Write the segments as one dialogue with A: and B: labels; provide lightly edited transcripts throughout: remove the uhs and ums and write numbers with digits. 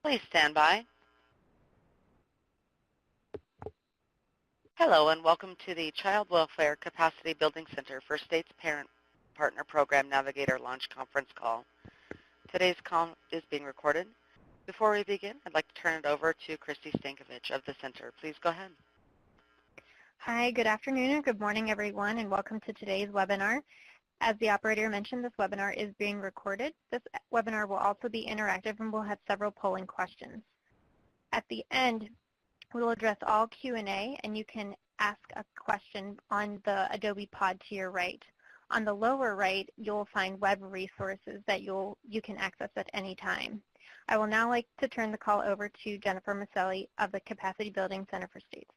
A: Please stand by. Hello and welcome to the Child Welfare Capacity Building Center for States Parent Partner Program Navigator Launch Conference Call. Today's call is being recorded. Before we begin, I'd like to turn it over to Christy Stankovich of the center. Please go ahead.
B: Hi, good afternoon and good morning everyone, and welcome to today's webinar. As the operator mentioned, this webinar is being recorded. This webinar will also be interactive and will have several polling questions. At the end, we will address all Q&A, and you can ask a question on the Adobe Pod to your right. On the lower right, you'll find web resources that you can access at any time. I will now like to turn the call over to Jennifer Maselli of the Capacity Building Center for States.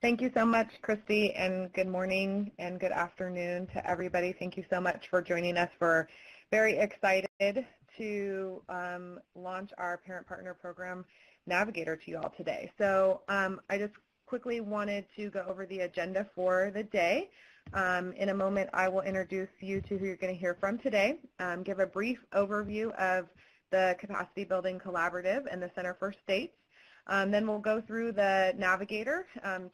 C: Thank you so much, Christy, and good morning and good afternoon to everybody. Thank you so much for joining us. We're very excited to launch our Parent Partner Program Navigator to you all today. So I just quickly wanted to go over the agenda for the day. In a moment, I will introduce you to who you're going to hear from today, give a brief overview of the Capacity Building Collaborative and the Center for States. Then we'll go through the Navigator,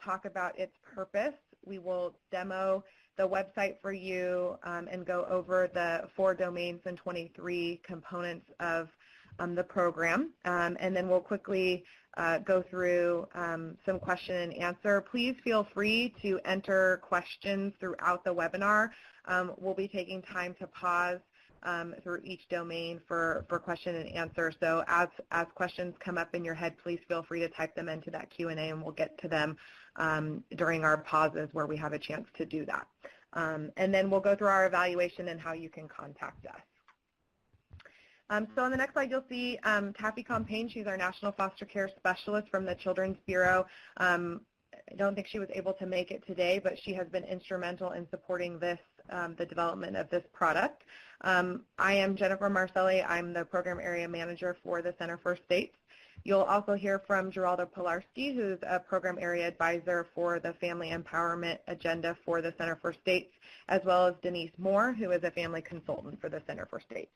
C: talk about its purpose. We will demo the website for you and go over the 4 domains and 23 components of the program. And then we'll quickly go through some question and answer. Please feel free to enter questions throughout the webinar. We'll be taking time to pause through each domain for question and answer. So as questions come up in your head, please feel free to type them into that Q&A, and we'll get to them during our pauses where we have a chance to do that. And then we'll go through our evaluation and how you can contact us. So on the next slide, you'll see Taffy Compain. She's our National Foster Care Specialist from the Children's Bureau. I don't think she was able to make it today, but she has been instrumental in supporting this, the development of this product. I am Jennifer Maselli. I'm the Program Area Manager for the Center for States. You'll also hear from Geraldo Pilarski, who's a Program Area Advisor for the Family Empowerment Agenda for the Center for States, as well as Denise Moore, who is a Family Consultant for the Center for States.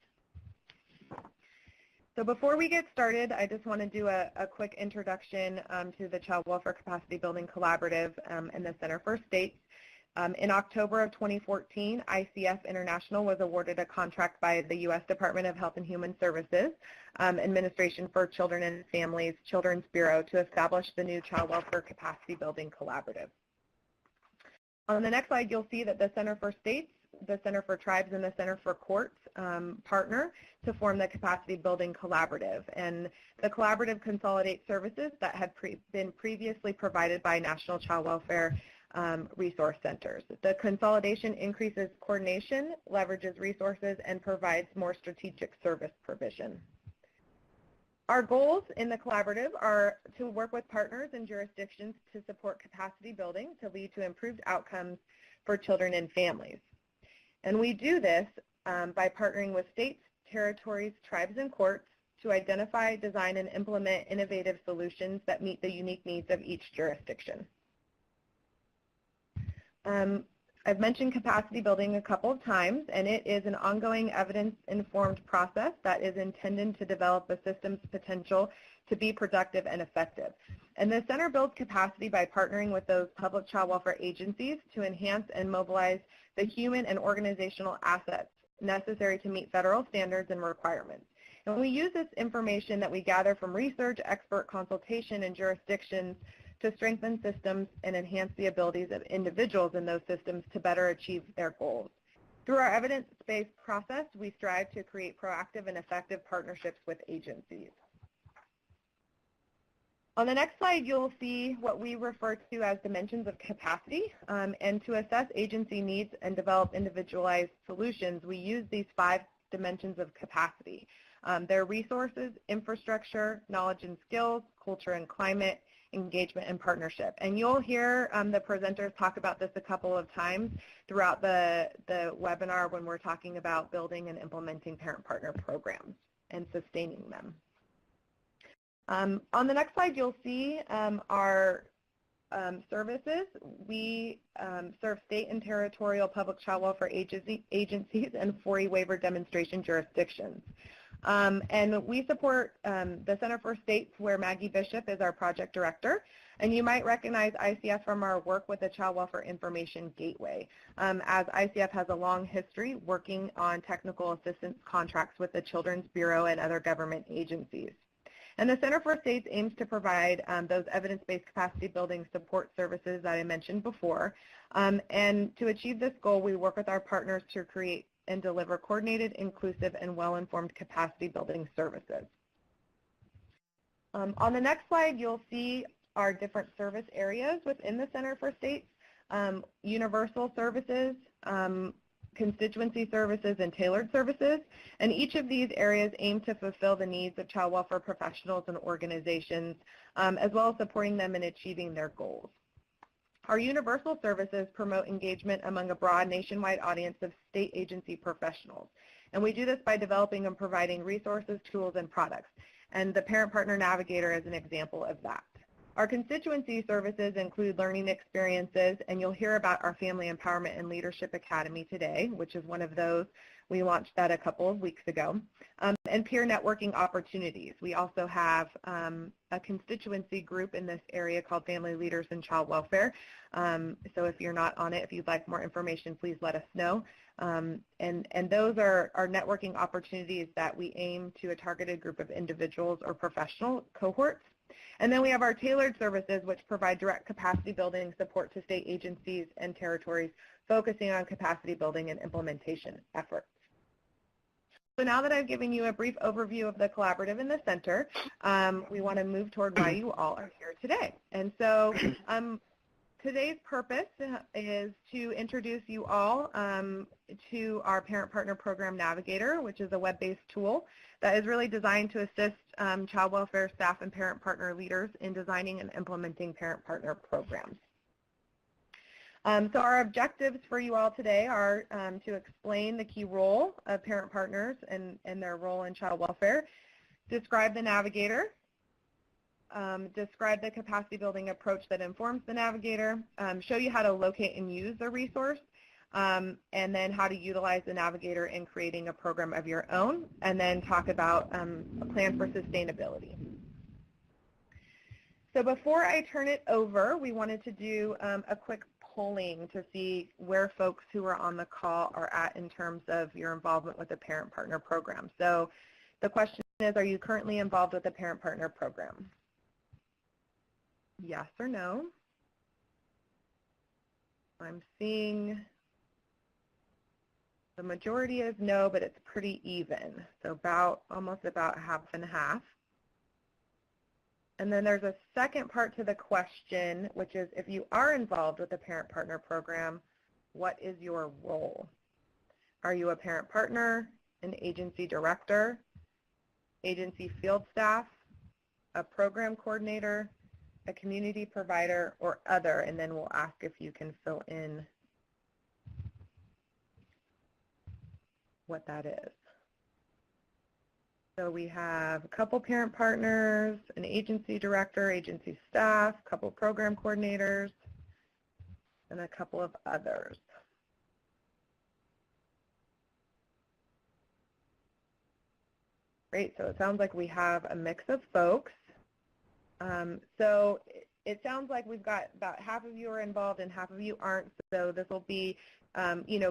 C: So before we get started, I just want to do a quick introduction to the Child Welfare Capacity Building Collaborative and the Center for States. In October of 2014, ICF International was awarded a contract by the U.S. Department of Health and Human Services Administration for Children and Families Children's Bureau to establish the new Child Welfare Capacity Building Collaborative. On the next slide, you'll see that the Center for States, the Center for Tribes, and the Center for Courts partner to form the Capacity Building Collaborative. And the collaborative consolidates services that had been previously provided by National Child Welfare resource centers. The consolidation increases coordination, leverages resources, and provides more strategic service provision. Our goals in the collaborative are to work with partners and jurisdictions to support capacity building to lead to improved outcomes for children and families. And we do this by partnering with states, territories, tribes, and courts to identify, design, and implement innovative solutions that meet the unique needs of each jurisdiction. I've mentioned capacity building a couple of times, and it is an ongoing evidence-informed process that is intended to develop a system's potential to be productive and effective. And the center builds capacity by partnering with those public child welfare agencies to enhance and mobilize the human and organizational assets necessary to meet federal standards and requirements. And we use this information that we gather from research, expert consultation, and jurisdictions to strengthen systems and enhance the abilities of individuals in those systems to better achieve their goals. Through our evidence-based process, we strive to create proactive and effective partnerships with agencies. On the next slide, you'll see what we refer to as dimensions of capacity. And to assess agency needs and develop individualized solutions, we use these 5 dimensions of capacity. They're resources, infrastructure, knowledge and skills, culture and climate, engagement, and partnership. And you'll hear the presenters talk about this a couple of times throughout the webinar when we're talking about building and implementing parent-partner programs and sustaining them. On the next slide, you'll see our services. We serve state and territorial public child welfare agencies and 4E waiver demonstration jurisdictions. And we support the Center for States, where Maggie Bishop is our project director. And you might recognize ICF from our work with the Child Welfare Information Gateway, as ICF has a long history working on technical assistance contracts with the Children's Bureau and other government agencies. And the Center for States aims to provide those evidence-based capacity building support services that I mentioned before. And to achieve this goal, we work with our partners to create and deliver coordinated, inclusive, and well-informed capacity building services. On the next slide, you'll see our different service areas within the Center for States: universal services, constituency services, and tailored services. And each of these areas aim to fulfill the needs of child welfare professionals and organizations, as well as supporting them in achieving their goals. Our universal services promote engagement among a broad nationwide audience of state agency professionals. And we do this by developing and providing resources, tools, and products. And the Parent Partner Navigator is an example of that. Our constituency services include learning experiences, and you'll hear about our Family Empowerment and Leadership Academy today, which is one of those. We launched that a couple of weeks ago. And peer networking opportunities. We also have a constituency group in this area called Family Leaders in Child Welfare. So if you're not on it, if you'd like more information, please let us know. And those are our networking opportunities that we aim to a targeted group of individuals or professional cohorts. And then we have our tailored services, which provide direct capacity building support to state agencies and territories, focusing on capacity building and implementation efforts. So now that I've given you a brief overview of the collaborative in the center, we want to move toward why you all are here today. And so today's purpose is to introduce you all to our Parent Partner Program Navigator, which is a web-based tool that is really designed to assist child welfare staff and parent partner leaders in designing and implementing parent partner programs. So our objectives for you all today are to explain the key role of parent partners and their role in child welfare, describe the Navigator, describe the capacity building approach that informs the Navigator, show you how to locate and use the resource, and then how to utilize the Navigator in creating a program of your own, and then talk about a plan for sustainability. So before I turn it over, we wanted to do a quick polling to see where folks who are on the call are at in terms of your involvement with the Parent Partner Program. So the question is, are you currently involved with the Parent Partner Program? Yes or no? I'm seeing the majority is no, but it's pretty even. So almost about half and half. And then there's a second part to the question, which is, if you are involved with the Parent Partner Program, what is your role? Are you a parent partner, an agency director, agency field staff, a program coordinator, a community provider, or other? And then we'll ask if you can fill in what that is. So we have a couple parent partners, an agency director, agency staff, a couple program coordinators, and a couple of others. Great, so it sounds like we have a mix of folks. So it sounds like we've got about half of you are involved and half of you aren't, so this will be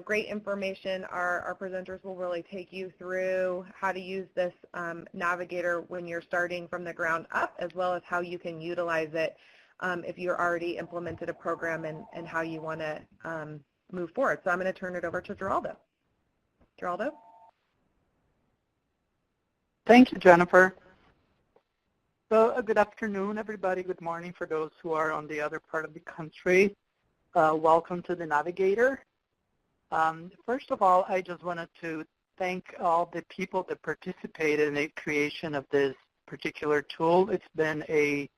C: great information. Our presenters will really take you through how to use this Navigator when you're starting from the ground up, as well as how you can utilize it if you're already implemented a program and how you want to move forward. So I'm going to turn it over to Geraldo. Geraldo?
D: Thank you, Jennifer. So good afternoon, everybody. Good morning for those who are on the other part of the country. Welcome to the Navigator. First of all, I just wanted to thank all the people that participated in the creation of this particular tool. It's been a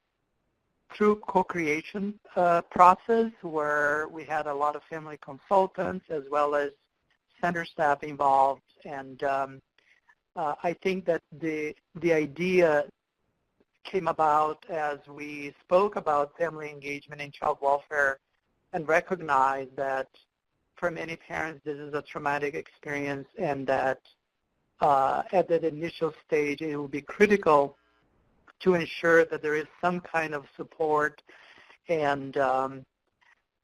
D: true co-creation process where we had a lot of family consultants as well as center staff involved. And I think that the idea came about as we spoke about family engagement in child welfare and recognized that for many parents this is a traumatic experience, and that at that initial stage, it will be critical to ensure that there is some kind of support. And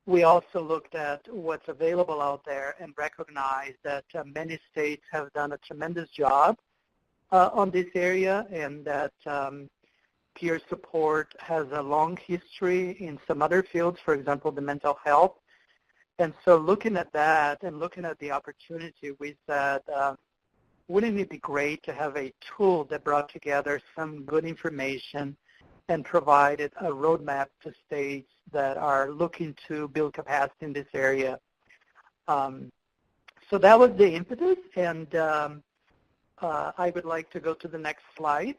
D: we also looked at what's available out there and recognized that many states have done a tremendous job on this area, and that peer support has a long history in some other fields, for example, the mental health. And so looking at that and looking at the opportunity, we said, wouldn't it be great to have a tool that brought together some good information and provided a roadmap to states that are looking to build capacity in this area? So that was the impetus, and I would like to go to the next slide.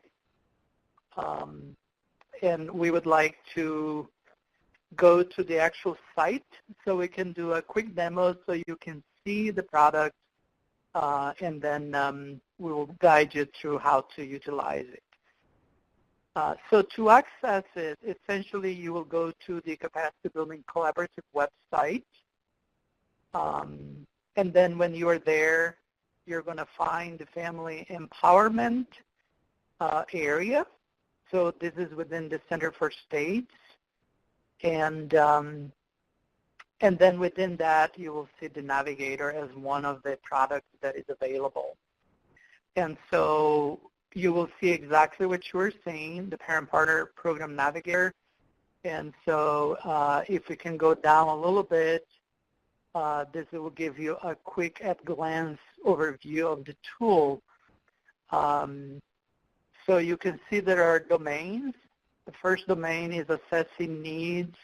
D: And we would like to go to the actual site so we can do a quick demo so you can see the product, and then we will guide you through how to utilize it. So to access it, essentially you will go to the Capacity Building Collaborative website, and then when you are there, you're going to find the Family Empowerment area. So this is within the Center for States, and then within that you will see the Navigator as one of the products that is available. And so you will see exactly what you were seeing, the Parent Partner Program Navigator. And so if we can go down a little bit, this will give you a quick at-glance overview of the tool. So you can see there are domains. The first domain is assessing needs,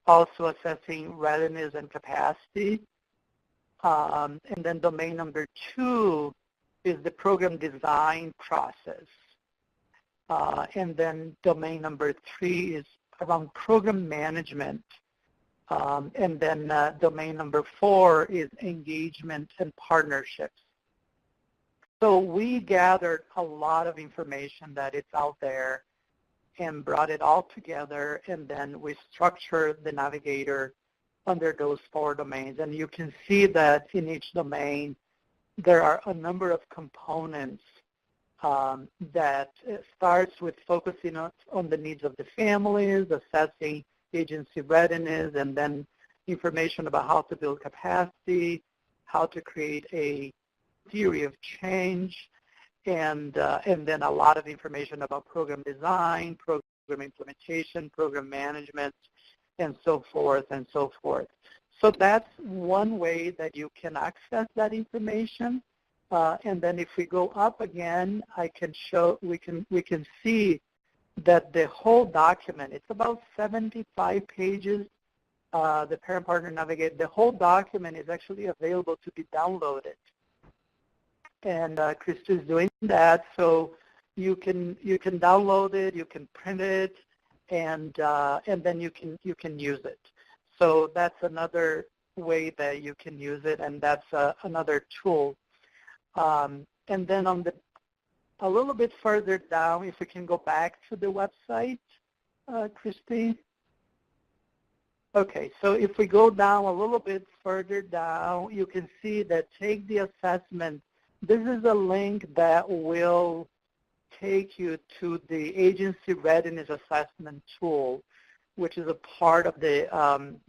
D: also assessing readiness and capacity. And then domain number 2 is the program design process. And then domain number 3 is around program management. And then domain number 4 is engagement and partnerships. So we gathered a lot of information that is out there and brought it all together, and then we structured the Navigator under those 4 domains. And you can see that in each domain, there are a number of components that starts with focusing on the needs of the families, assessing agency readiness, and then information about how to build capacity, how to create a theory of change, and then a lot of information about program design, program implementation, program management, and so forth and so forth. So that's one way that you can access that information. And then if we go up again, I can show, we can see that the whole document, it's about 75 pages, the Parent Partner Navigator, the whole document is actually available to be downloaded. And Krista is doing that, so you can download it, you can print it, and then you can use it. So that's another way that you can use it, and that's another tool. And then on a little bit further down, if we can go back to the website, Christy. Okay, so if we go down a little bit further down, you can see that Take the Assessment. This is a link that will take you to the Agency Readiness Assessment tool, which is a part of the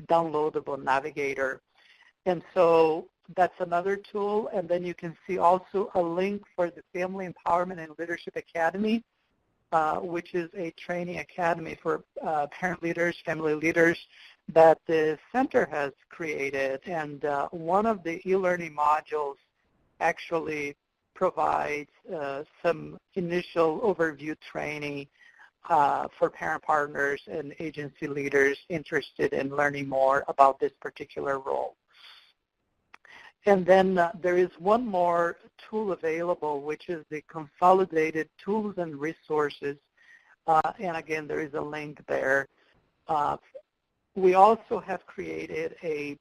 D: downloadable Navigator. And so that's another tool. And then you can see also a link for the Family Empowerment and Leadership Academy, which is a training academy for parent leaders, family leaders that the center has created. And one of the e-learning modules actually provides some initial overview training for parent partners and agency leaders interested in learning more about this particular role. And then there is one more tool available, which is the Consolidated Tools and Resources. And again, there is a link there. We also have created a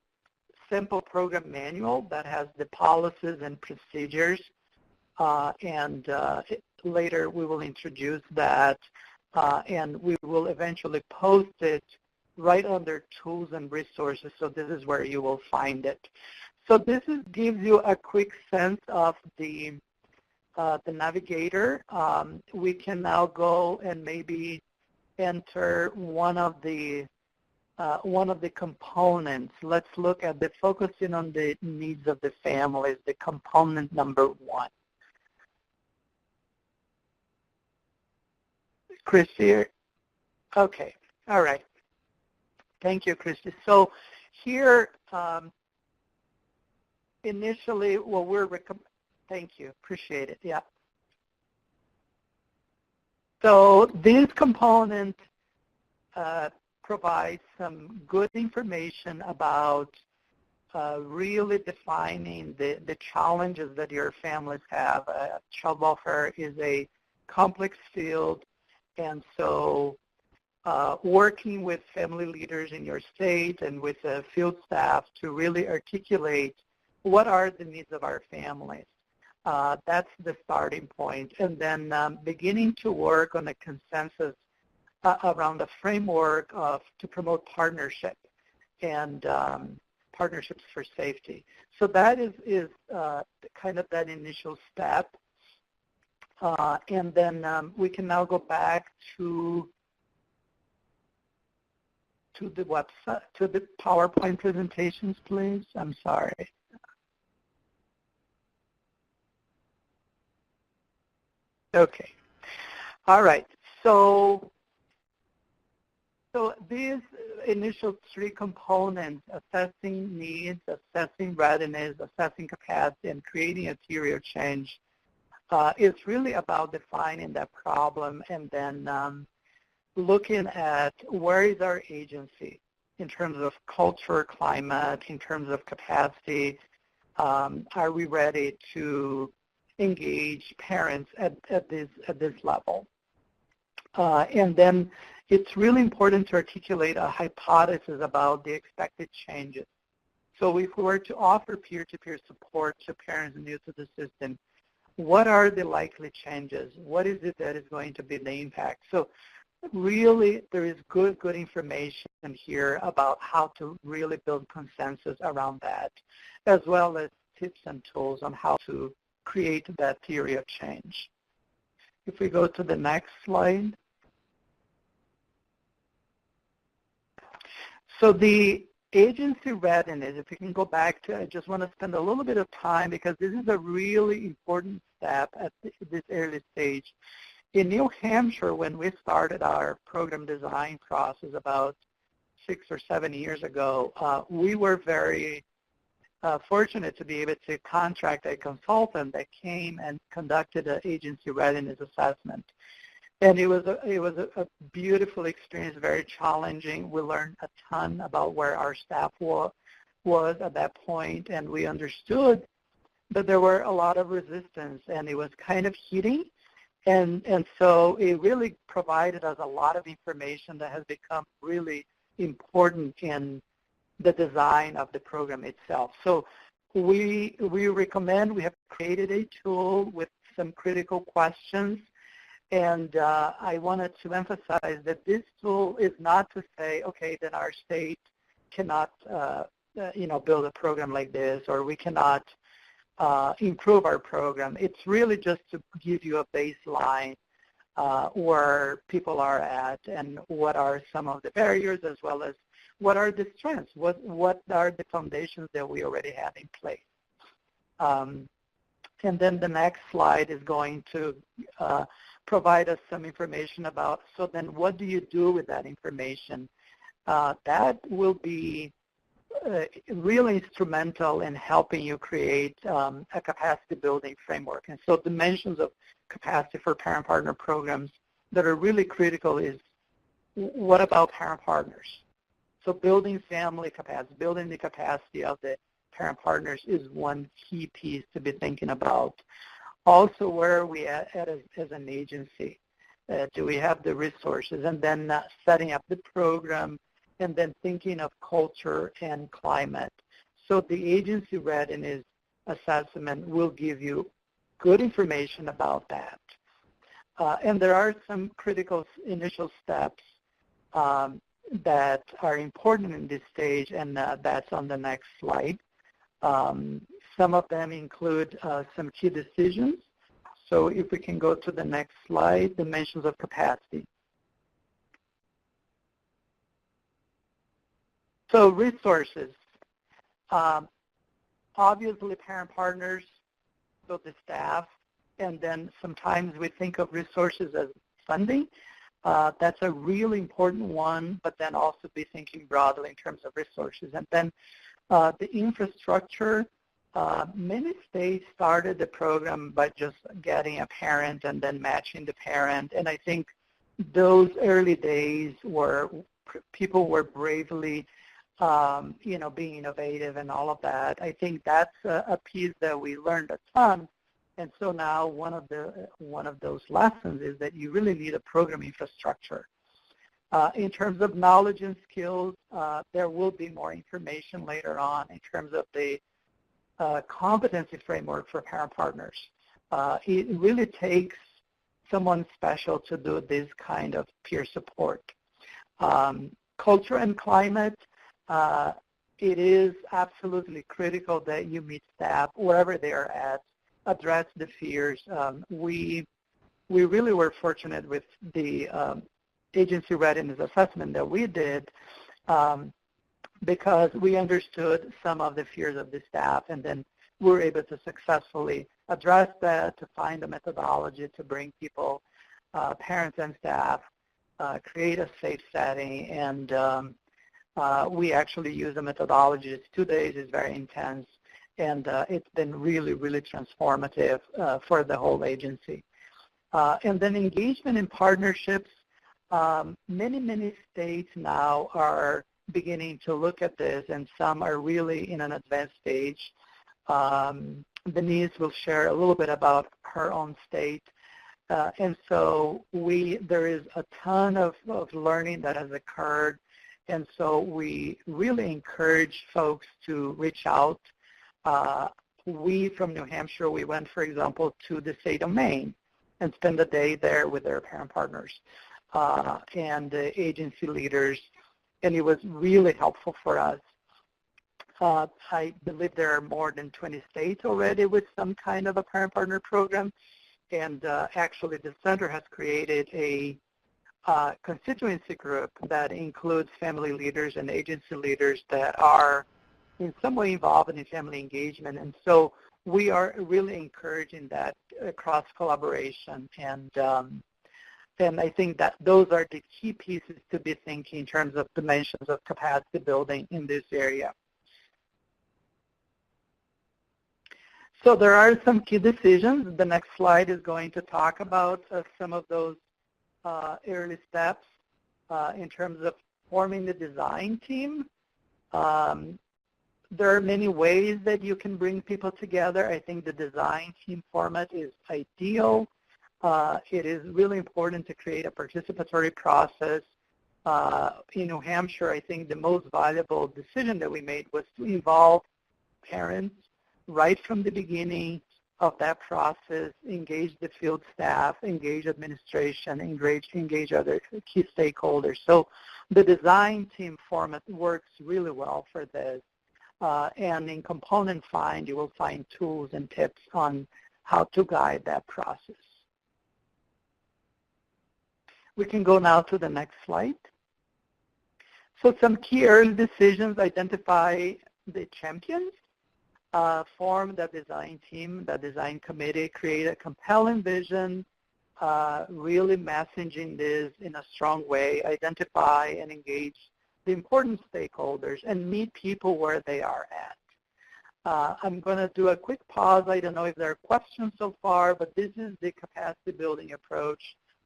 D: simple program manual that has the policies and procedures. And later we will introduce that, and we will eventually post it right under Tools and Resources. So this is where you will find it. So this gives you a quick sense of the the Navigator, we can now go and maybe enter one of the components. Let's look at the focusing on the needs of the families, the component number 1. Christy? Okay. All right. Thank you, Christy. So here, initially, what we're thank you. Appreciate it. Yeah. So this component provides some good information about really defining the challenges that your families have. Child welfare is a complex field, and so working with family leaders in your state and with the field staff to really articulate what are the needs of our families. That's the starting point. And then beginning to work on a consensus around a framework to promote partnership and partnerships for safety. So that is kind of that initial step. And then we can now go back to the website, to the PowerPoint presentations, please. I'm sorry. Okay. All right. So these initial 3 components, assessing needs, assessing readiness, assessing capacity, and creating a theory of change, is really about defining that problem and then looking at where is our agency in terms of culture, climate, in terms of capacity. Are we ready to engage parents at this level? And then it's really important to articulate a hypothesis about the expected changes. So if we were to offer peer-to-peer support to parents new to the system, what are the likely changes? What is it that is going to be the impact? So really, there is good information here about how to really build consensus around that, as well as tips and tools on how to create that theory of change. If we go to the next slide. So the agency readiness, if we can go back to, I just want to spend a little bit of time because this is a really important step at this early stage. In New Hampshire, when we started our program design process about 6 or 7 years ago, we were very fortunate to be able to contract a consultant that came and conducted an agency readiness assessment. And it was a beautiful experience, very challenging. We learned a ton about where our staff was at that point, and we understood that there were a lot of resistance, and it was kind of heating. And so it really provided us a lot of information that has become really important in the design of the program itself. So we recommend, we have created a tool with some critical questions. And I wanted to emphasize that this tool is not to say, okay, then our state cannot, build a program like this, or we cannot improve our program. It's really just to give you a baseline where people are at and what are some of the barriers, as well as what are the strengths, what are the foundations that we already have in place. And then the next slide is going to provide us some information about, so then what do you do with that information? That will be really instrumental in helping you create a capacity building framework. And so dimensions of capacity for parent partner programs that are really critical is, what about parent partners? So building family capacity, building the capacity of the parent partners is one key piece to be thinking about. Also, where are we at as an agency? Do we have the resources? And then setting up the program, and then thinking of culture and climate. So the agency readiness assessment will give you good information about that. And there are some critical initial steps that are important in this stage, and that's on the next slide. Some of them include some key decisions. So if we can go to the next slide, dimensions of capacity. So resources. Obviously, parent partners, so the staff, and then sometimes we think of resources as funding. That's a really important one, but then also be thinking broadly in terms of resources. And then the infrastructure, many states started the program by just getting a parent and then matching the parent. And I think those early days where people were bravely being innovative and all of that. I think that's a piece that we learned a ton. And so now one of those lessons is that you really need a program infrastructure. In terms of knowledge and skills, there will be more information later on in terms of the competency framework for parent partners. It really takes someone special to do this kind of peer support. Culture and climate. It is absolutely critical that you meet staff wherever they are at, address the fears. We really were fortunate with the agency readiness assessment that we did because we understood some of the fears of the staff, and then we were able to successfully address that, to find a methodology to bring people, parents and staff, create a safe setting, and we actually use a methodology. It's 2 days, it's very intense, and it's been really, really transformative for the whole agency. And then engagement in partnerships. Many states now are beginning to look at this, and some are really in an advanced stage. Denise will share a little bit about her own state. And so there is a ton of learning that has occurred. And so we really encourage folks to reach out. We from New Hampshire, we went, for example, to the state of Maine and spent a day there with their parent partners and the agency leaders, and it was really helpful for us. I believe there are more than 20 states already with some kind of a parent partner program, and actually the center has created a constituency group that includes family leaders and agency leaders that are in some way involved in family engagement. And so we are really encouraging that cross collaboration. And I think that those are the key pieces to be thinking in terms of dimensions of capacity building in this area. So there are some key decisions. The next slide is going to talk about some of those early steps in terms of forming the design team. There are many ways that you can bring people together. I think the design team format is ideal. It is really important to create a participatory process. In New Hampshire, I think the most valuable decision that we made was to involve parents right from the beginning of that process, engage the field staff, engage administration, engage other key stakeholders. So the design team format works really well for this. And in Component Find, you will find tools and tips on how to guide that process. We can go now to the next slide. So some key early decisions: identify the champions, form the design team, the design committee, create a compelling vision, really messaging this in a strong way, identify and engage the important stakeholders, and meet people where they are at. I'm going to do a quick pause. I don't know if there are questions so far, but this is the capacity building approach,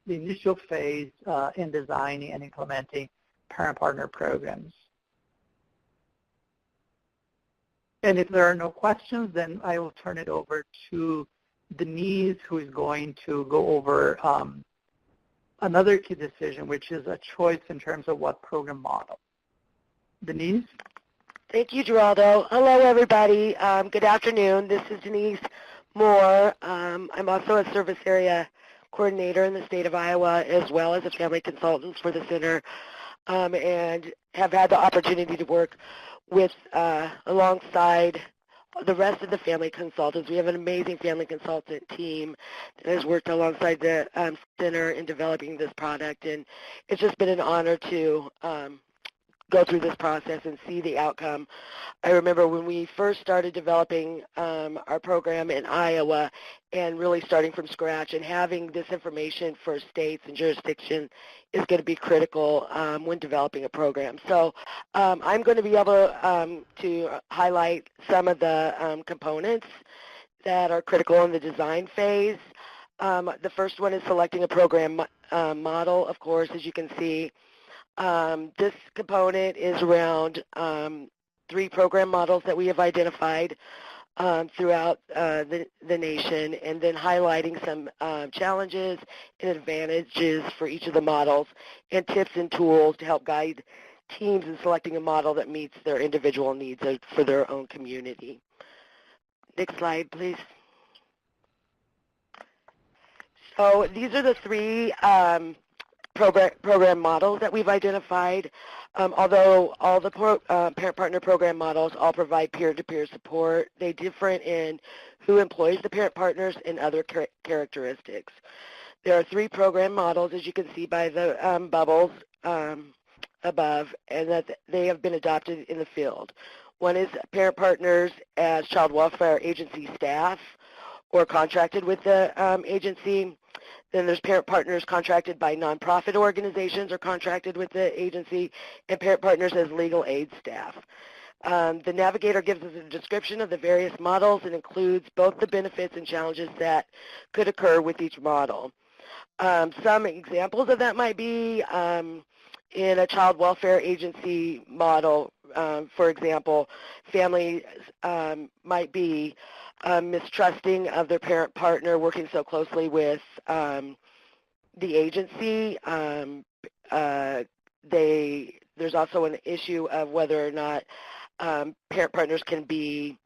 D: the initial phase in designing and implementing parent-partner programs. And if there are no questions, then I will turn it over to Denise, who is going to go over another key decision, which is a choice in terms of what program model. Denise?
E: Thank you, Geraldo. Hello, everybody. Good afternoon. This is Denise Moore. I'm also a service area coordinator in the state of Iowa, as well as a family consultant for the center, and have had the opportunity to work with alongside the rest of the family consultants. We have an amazing family consultant team that has worked alongside the center in developing this product, and it's just been an honor to go through this process and see the outcome. I remember when we first started developing our program in Iowa and really starting from scratch, and having this information for states and jurisdiction is going to be critical when developing a program. So I'm going to be able to highlight some of the components that are critical in the design phase. The first one is selecting a program model, of course, as you can see. This component is around 3 program models that we have identified throughout the nation, and then highlighting some challenges and advantages for each of the models, and tips and tools to help guide teams in selecting a model that meets their individual needs for their own community. Next slide, please. So these are the 3 program models that we've identified. Although all the parent-partner program models all provide peer-to-peer support, they differ in who employs the parent partners and other characteristics. There are 3 program models, as you can see by the bubbles above, and that they have been adopted in the field. One is parent partners as child welfare agency staff or contracted with the agency. Then there's parent partners contracted by nonprofit organizations or contracted with the agency, and parent partners as legal aid staff. The Navigator gives us a description of the various models and includes both the benefits and challenges that could occur with each model. Some examples of that might be in a child welfare agency model, for example, families might be mistrusting of their parent partner working so closely with the agency. There's also an issue of whether or not parent partners can be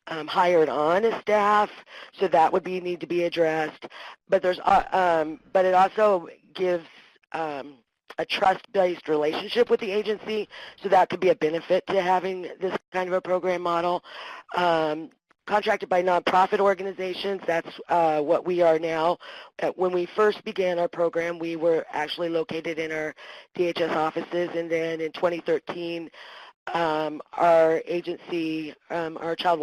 E: hired on as staff, so that would need to be addressed. But there's but it also gives a trust-based relationship with the agency, so that could be a benefit to having this kind of a program model. Contracted by nonprofit organizations, that's what we are now. When we first began our program, we were actually located in our DHS offices, and then in 2013, our agency, our Child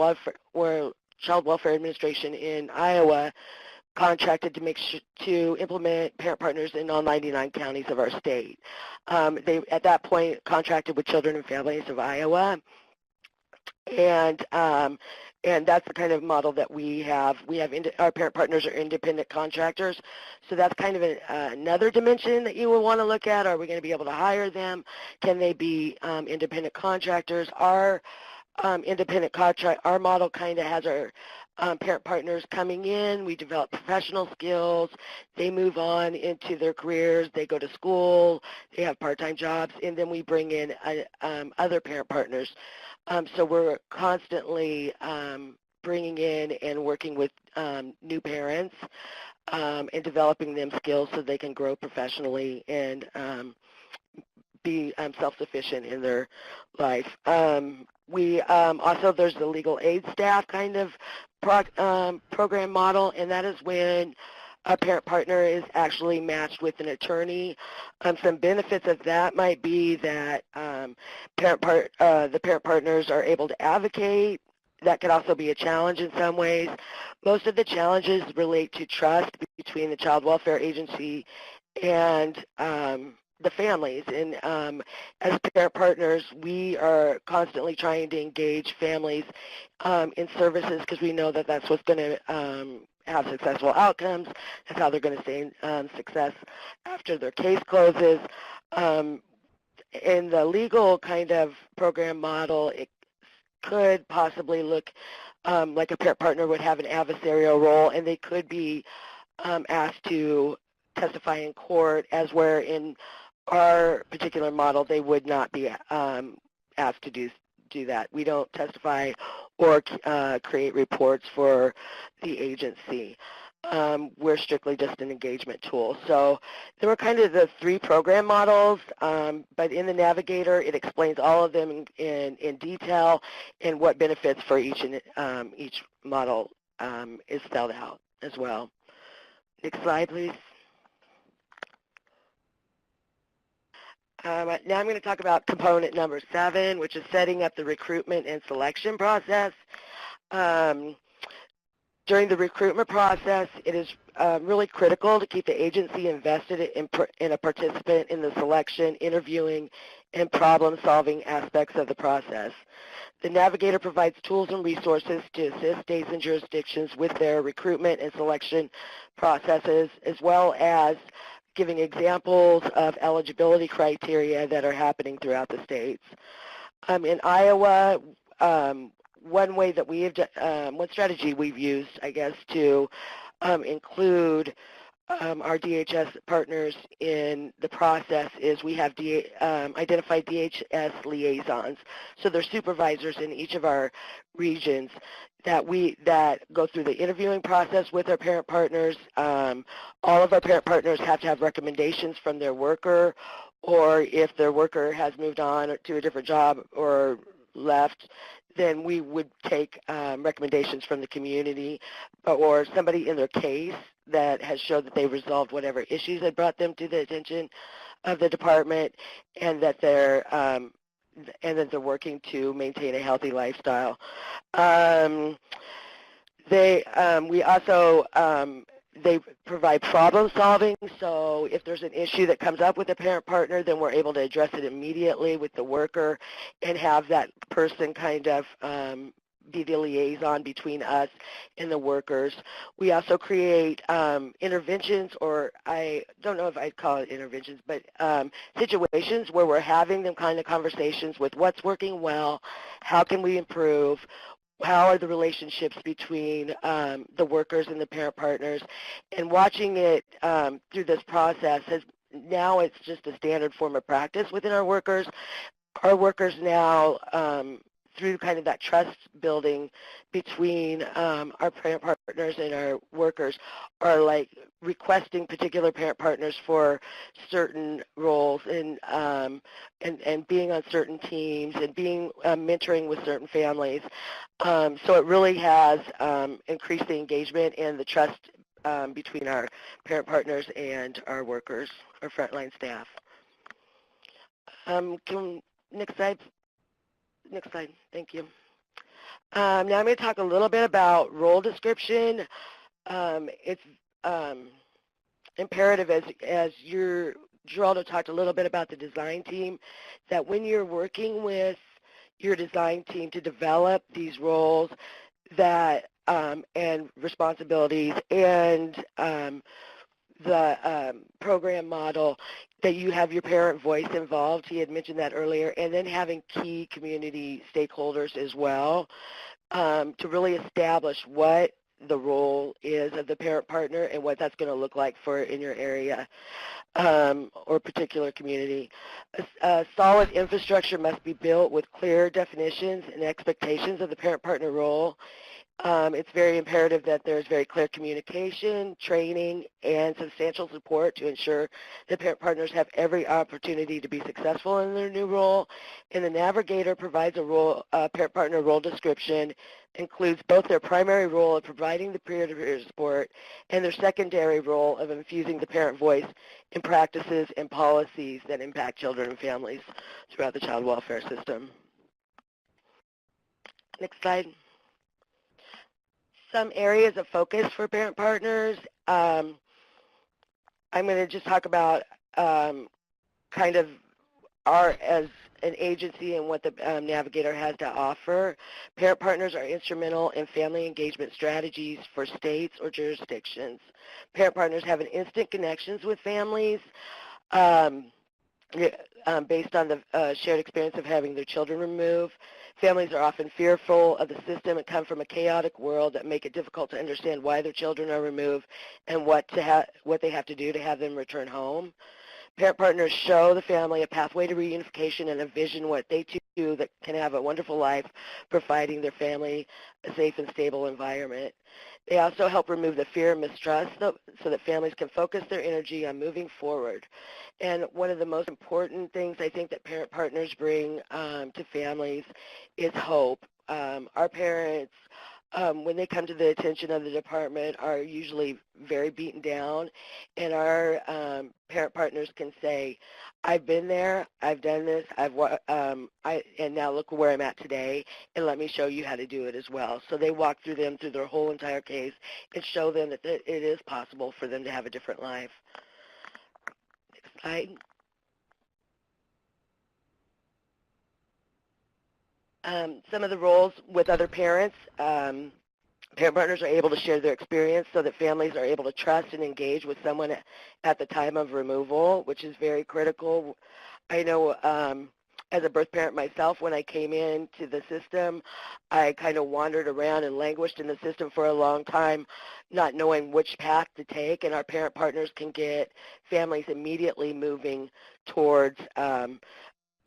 E: Welfare Administration in Iowa, contracted to implement parent partners in all 99 counties of our state. They, at that point, contracted with Children and Families of Iowa, and that's the kind of model that we have. Our parent partners are independent contractors, so that's kind of another dimension that you will want to look at. Are we going to be able to hire them? Can they be independent contractors? Our our model kind of has our parent partners coming in. We develop professional skills. They move on into their careers. They go to school. They have part-time jobs, and then we bring in other parent partners. So we're constantly bringing in and working with new parents and developing them skills so they can grow professionally and be self-sufficient in their life. We also, there's the legal aid staff kind of program model, and that is when a parent partner is actually matched with an attorney. Some benefits of that might be that the parent partners are able to advocate. That could also be a challenge in some ways. Most of the challenges relate to trust between the child welfare agency and the families. And as parent partners, we are constantly trying to engage families in services because we know that that's what's going to have successful outcomes. That's how they're going to stay in success after their case closes. In the legal kind of program model, it could possibly look like a parent partner would have an adversarial role, and they could be asked to testify in court, as where in our particular model they would not be asked to do that. We don't testify or create reports for the agency. we're strictly just an engagement tool. So there were kind of the three program models, but in the Navigator, it explains all of them in detail and what benefits for each model is spelled out as well. Next slide, please. Now I'm going to talk about component number 7, which is setting up the recruitment and selection process. During the recruitment process, it is really critical to keep the agency invested in a participant in the selection, interviewing, and problem-solving aspects of the process. The Navigator provides tools and resources to assist states and jurisdictions with their recruitment and selection processes, as well as giving examples of eligibility criteria that are happening throughout the states. In Iowa, one way that we have, one strategy we've used, I guess, to include our DHS partners in the process is we have identified DHS liaisons. So they're supervisors in each of our regions that go through the interviewing process with our parent partners. All of our parent partners have to have recommendations from their worker, or if their worker has moved on to a different job or left, then we would take recommendations from the community or somebody in their case that has showed that they resolved whatever issues had brought them to the attention of the department, and that they're working to maintain a healthy lifestyle. They provide problem solving, so if there's an issue that comes up with a parent partner, then we're able to address it immediately with the worker and have that person kind of be the liaison between us and the workers. We also create interventions, or I don't know if I'd call it interventions, but situations where we're having them kind of conversations with what's working well, how can we improve, how are the relationships between the workers and the parent partners, and watching it through this process now it's just a standard form of practice within our workers. Our workers now, through kind of that trust building between our parent partners and our workers, are like requesting particular parent partners for certain roles and being on certain teams and being mentoring with certain families. So it really has increased the engagement and the trust between our parent partners and our workers, our frontline staff. Next slide. Next slide. Thank you. Now I'm going to talk a little bit about role description. It's imperative, as Geraldo talked a little bit about the design team, that when you're working with your design team to develop these roles that and responsibilities and the program model, that you have your parent voice involved. He had mentioned that earlier, and then having key community stakeholders as well to really establish what the role is of the parent partner and what that's going to look like for in your area or particular community. A solid infrastructure must be built with clear definitions and expectations of the parent partner role. It's very imperative that there's very clear communication, training, and substantial support to ensure that parent partners have every opportunity to be successful in their new role. And the Navigator provides a parent partner role description, includes both their primary role of providing the peer-to-peer support and their secondary role of infusing the parent voice in practices and policies that impact children and families throughout the child welfare system. Next slide. Some areas of focus for parent partners. I'm going to just talk about kind of as an agency and what the Navigator has to offer. Parent partners are instrumental in family engagement strategies for states or jurisdictions. Parent partners have an instant connections with families based on the shared experience of having their children removed. Families are often fearful of the system and come from a chaotic world that make it difficult to understand why their children are removed and what they have to do to have them return home. Parent partners show the family a pathway to reunification and envision what they that can have a wonderful life, providing their family a safe and stable environment. They also help remove the fear and mistrust so that families can focus their energy on moving forward. And one of the most important things I think that parent partners bring to families is hope. Our parents, when they come to the attention of the department, are usually very beaten down, and our parent partners can say, I've been there, I've done this, and now look where I'm at today, and let me show you how to do it as well. So they walk through them through their whole entire case and show them that it is possible for them to have a different life. Next slide. Some of the roles with other parents, parent partners are able to share their experience so that families are able to trust and engage with someone at the time of removal, which is very critical. I know as a birth parent myself, when I came into the system, I kind of wandered around and languished in the system for a long time, not knowing which path to take, and our parent partners can get families immediately moving towards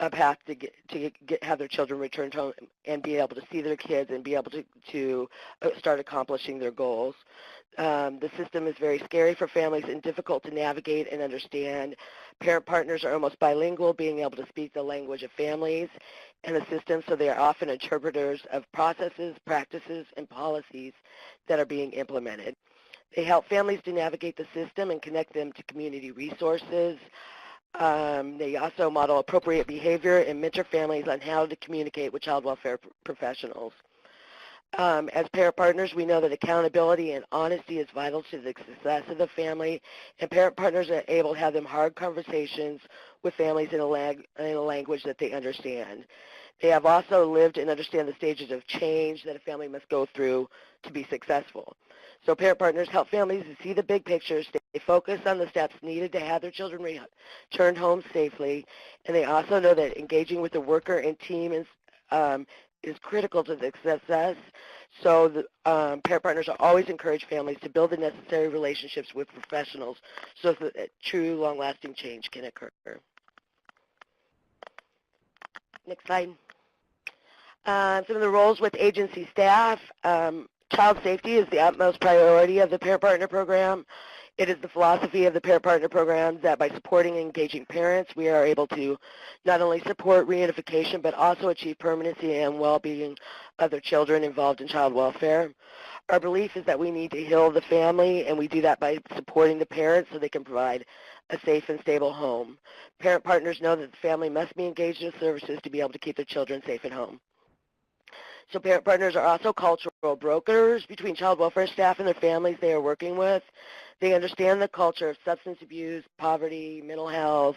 E: a path to have their children returned home and be able to see their kids and be able to start accomplishing their goals. The system is very scary for families and difficult to navigate and understand. Parent partners are almost bilingual, being able to speak the language of families and the system, so they are often interpreters of processes, practices, and policies that are being implemented. They help families to navigate the system and connect them to community resources. They also model appropriate behavior and mentor families on how to communicate with child welfare professionals. As parent partners, we know that accountability and honesty is vital to the success of the family, and parent partners are able to have them hard conversations with families in a language that they understand. They have also lived and understand the stages of change that a family must go through to be successful. So parent partners help families to see the big picture, stay focused on the steps needed to have their children returned home safely, and they also know that engaging with the worker and team is critical to the success. So the parent partners are always encourage families to build the necessary relationships with professionals so that true long-lasting change can occur. Next slide. Some of the roles with agency staff. Child safety is the utmost priority of the Parent Partner Program. It is the philosophy of the Parent Partner Program that by supporting and engaging parents, we are able to not only support reunification, but also achieve permanency and well-being of their children involved in child welfare. Our belief is that we need to heal the family, and we do that by supporting the parents so they can provide a safe and stable home. Parent partners know that the family must be engaged in services to be able to keep their children safe at home. So parent partners are also cultural brokers between child welfare staff and their families they are working with. They understand the culture of substance abuse, poverty, mental health,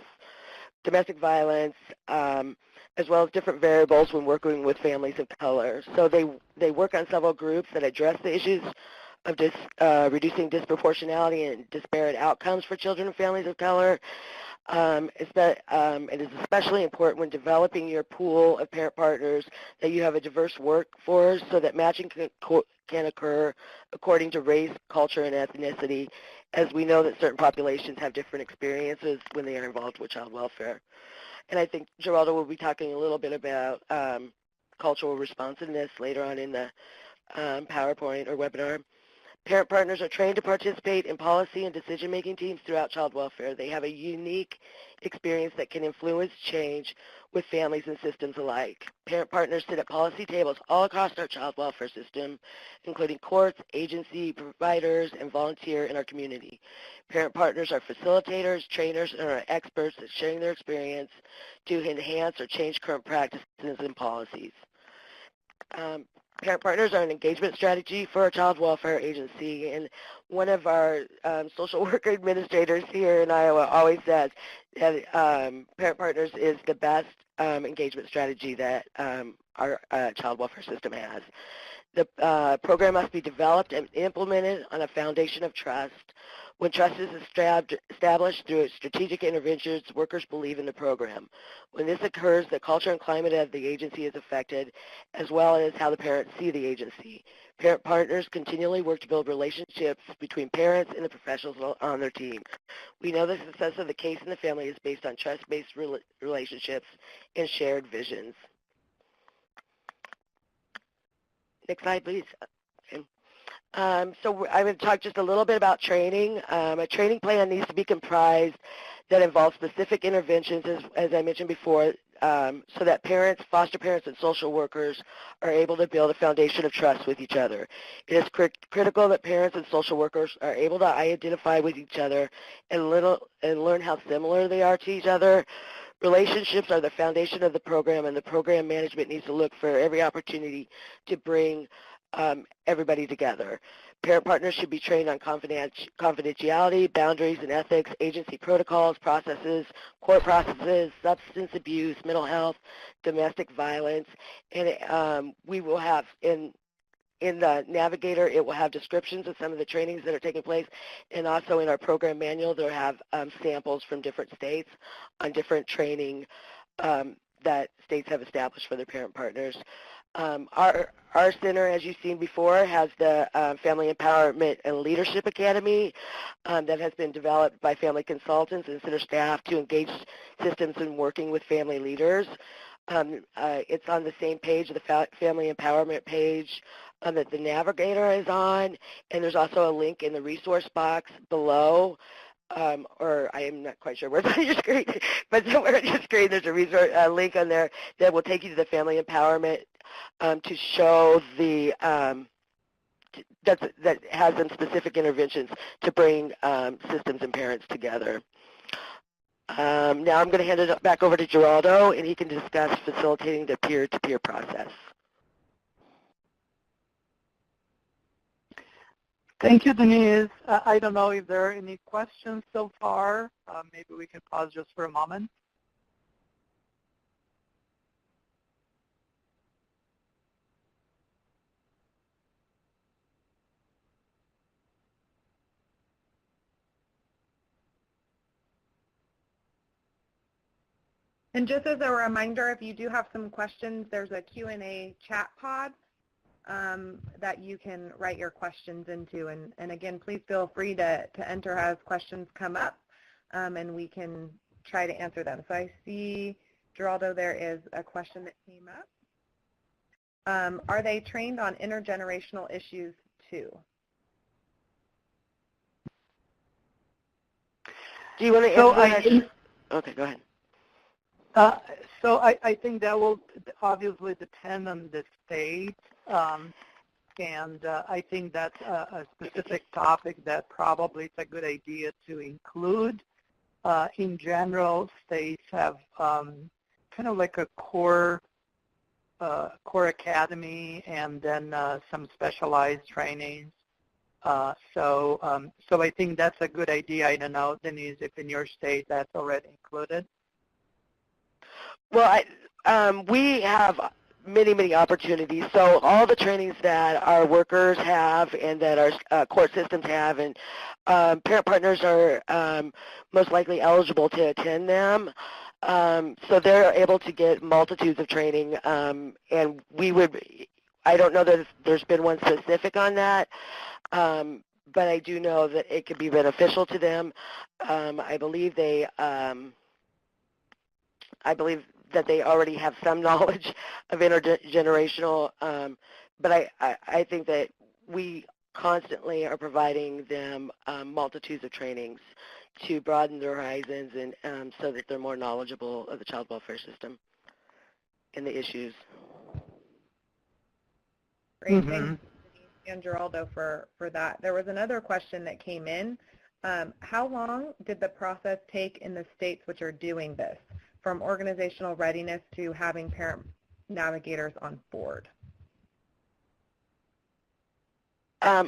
E: domestic violence, as well as different variables when working with families of color. So they work on several groups that address the issues of reducing disproportionality and disparate outcomes for children and families of color. It is especially important when developing your pool of parent partners that you have a diverse workforce so that matching can occur according to race, culture, and ethnicity, as we know that certain populations have different experiences when they are involved with child welfare. And I think Geraldo will be talking a little bit about cultural responsiveness later on in the PowerPoint or webinar. Parent partners are trained to participate in policy and decision-making teams throughout child welfare. They have a unique experience that can influence change with families and systems alike. Parent partners sit at policy tables all across our child welfare system, including courts, agency providers, and volunteer in our community. Parent partners are facilitators, trainers, and are experts at sharing their experience to enhance or change current practices and policies. Parent partners are an engagement strategy for our child welfare agency, and one of our social worker administrators here in Iowa always says that parent partners is the best engagement strategy that our child welfare system has. The program must be developed and implemented on a foundation of trust. When trust is established through strategic interventions, workers believe in the program. When this occurs, the culture and climate of the agency is affected, as well as how the parents see the agency. Parent partners continually work to build relationships between parents and the professionals on their team. We know the success of the case in the family is based on trust-based relationships and shared visions. Next slide, please. Okay. So I'm going to talk just a little bit about training. A training plan needs to be comprised that involves specific interventions, as I mentioned before, so that parents, foster parents, and social workers are able to build a foundation of trust with each other. It is critical that parents and social workers are able to identify with each other and learn how similar they are to each other. Relationships are the foundation of the program, and the program management needs to look for every opportunity to bring everybody together. Parent partners should be trained on confidentiality, boundaries and ethics, agency protocols, processes, court processes, substance abuse, mental health, domestic violence, and we will have in the Navigator, it will have descriptions of some of the trainings that are taking place, and also in our program manual, they'll have samples from different states on different training that states have established for their parent partners. Our center, as you've seen before, has the Family Empowerment and Leadership Academy that has been developed by family consultants and center staff to engage systems in working with family leaders. It's on the same page, the Family Empowerment page that the Navigator is on, and there's also a link in the resource box below. Or I am not quite sure where's on your screen, but somewhere on your screen there's a link on there that will take you to the Family Empowerment to show the that has some specific interventions to bring systems and parents together. Now I'm going to hand it back over to Geraldo, and he can discuss facilitating the peer-to-peer process.
D: Thank you, Denise. I don't know if there are any questions so far. Maybe we can pause just for a moment.
C: And just as a reminder, if you do have some questions, there's a Q&A chat pod that you can write your questions into. And again, please feel free to enter as questions come up, and we can try to answer them. So I see, Geraldo, there is a question that came up. Are they trained on intergenerational issues too?
E: Do you want to answer? Okay, go ahead.
D: So I think that will obviously depend on the state, and I think that's a specific topic that probably it's a good idea to include. In general, states have kind of like a core academy and then some specialized trainings. So I think that's a good idea. I don't know, Denise, if in your state that's already included.
E: Well, we have many opportunities. So all the trainings that our workers have and that our court systems have, and parent partners are most likely eligible to attend them. So they're able to get multitudes of training, and I don't know that there's been one specific on that, but I do know that it could be beneficial to them. I believe that they already have some knowledge of intergenerational, but I think that we constantly are providing them multitudes of trainings to broaden their horizons and so that they're more knowledgeable of the child welfare system and the issues.
C: Great, thanks, and Geraldo, for that. There was another question that came in. How long did the process take in the states which are doing this, from organizational readiness to having parent navigators on board?
E: I'll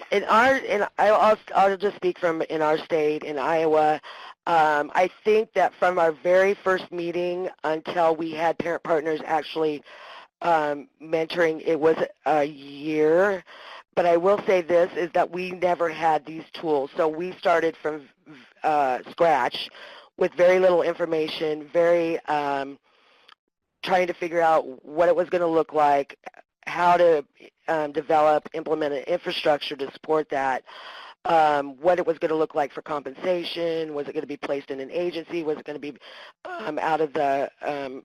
E: just speak from in our state, in Iowa. I think that from our very first meeting until we had parent partners actually mentoring, it was a year. But I will say this, is that we never had these tools. So we started from scratch with very little information, very trying to figure out what it was going to look like, how to develop, implement an infrastructure to support that, what it was going to look like for compensation, was it going to be placed in an agency, was it going to be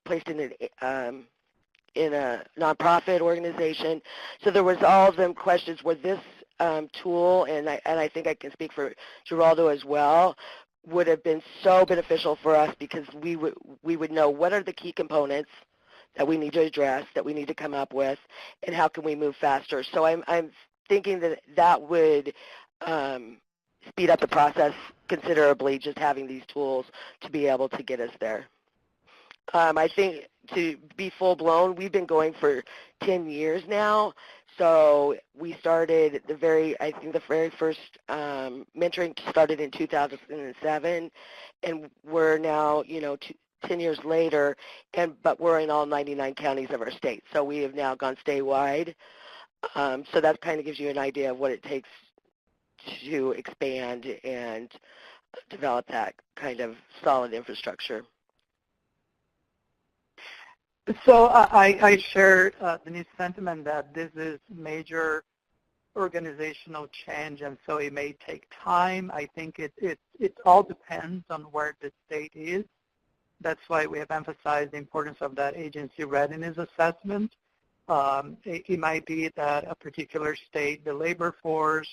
E: placed in in a nonprofit organization. So there was all of them questions where this tool, and I think I can speak for Geraldo as well, would have been so beneficial for us because we would know what are the key components that we need to address, that we need to come up with, and how can we move faster. So I'm thinking that that would speed up the process considerably, just having these tools to be able to get us there. I think to be full-blown, we've been going for 10 years now. So we started I think the very first mentoring started in 2007, and we're now, 10 years later, but we're in all 99 counties of our state. So we have now gone statewide. So that kind of gives you an idea of what it takes to expand and develop that kind of solid infrastructure.
D: So I share Denise's sentiment that this is major organizational change, and so it may take time. I think it all depends on where the state is. That's why we have emphasized the importance of that agency readiness assessment. It might be that a particular state, the labor force,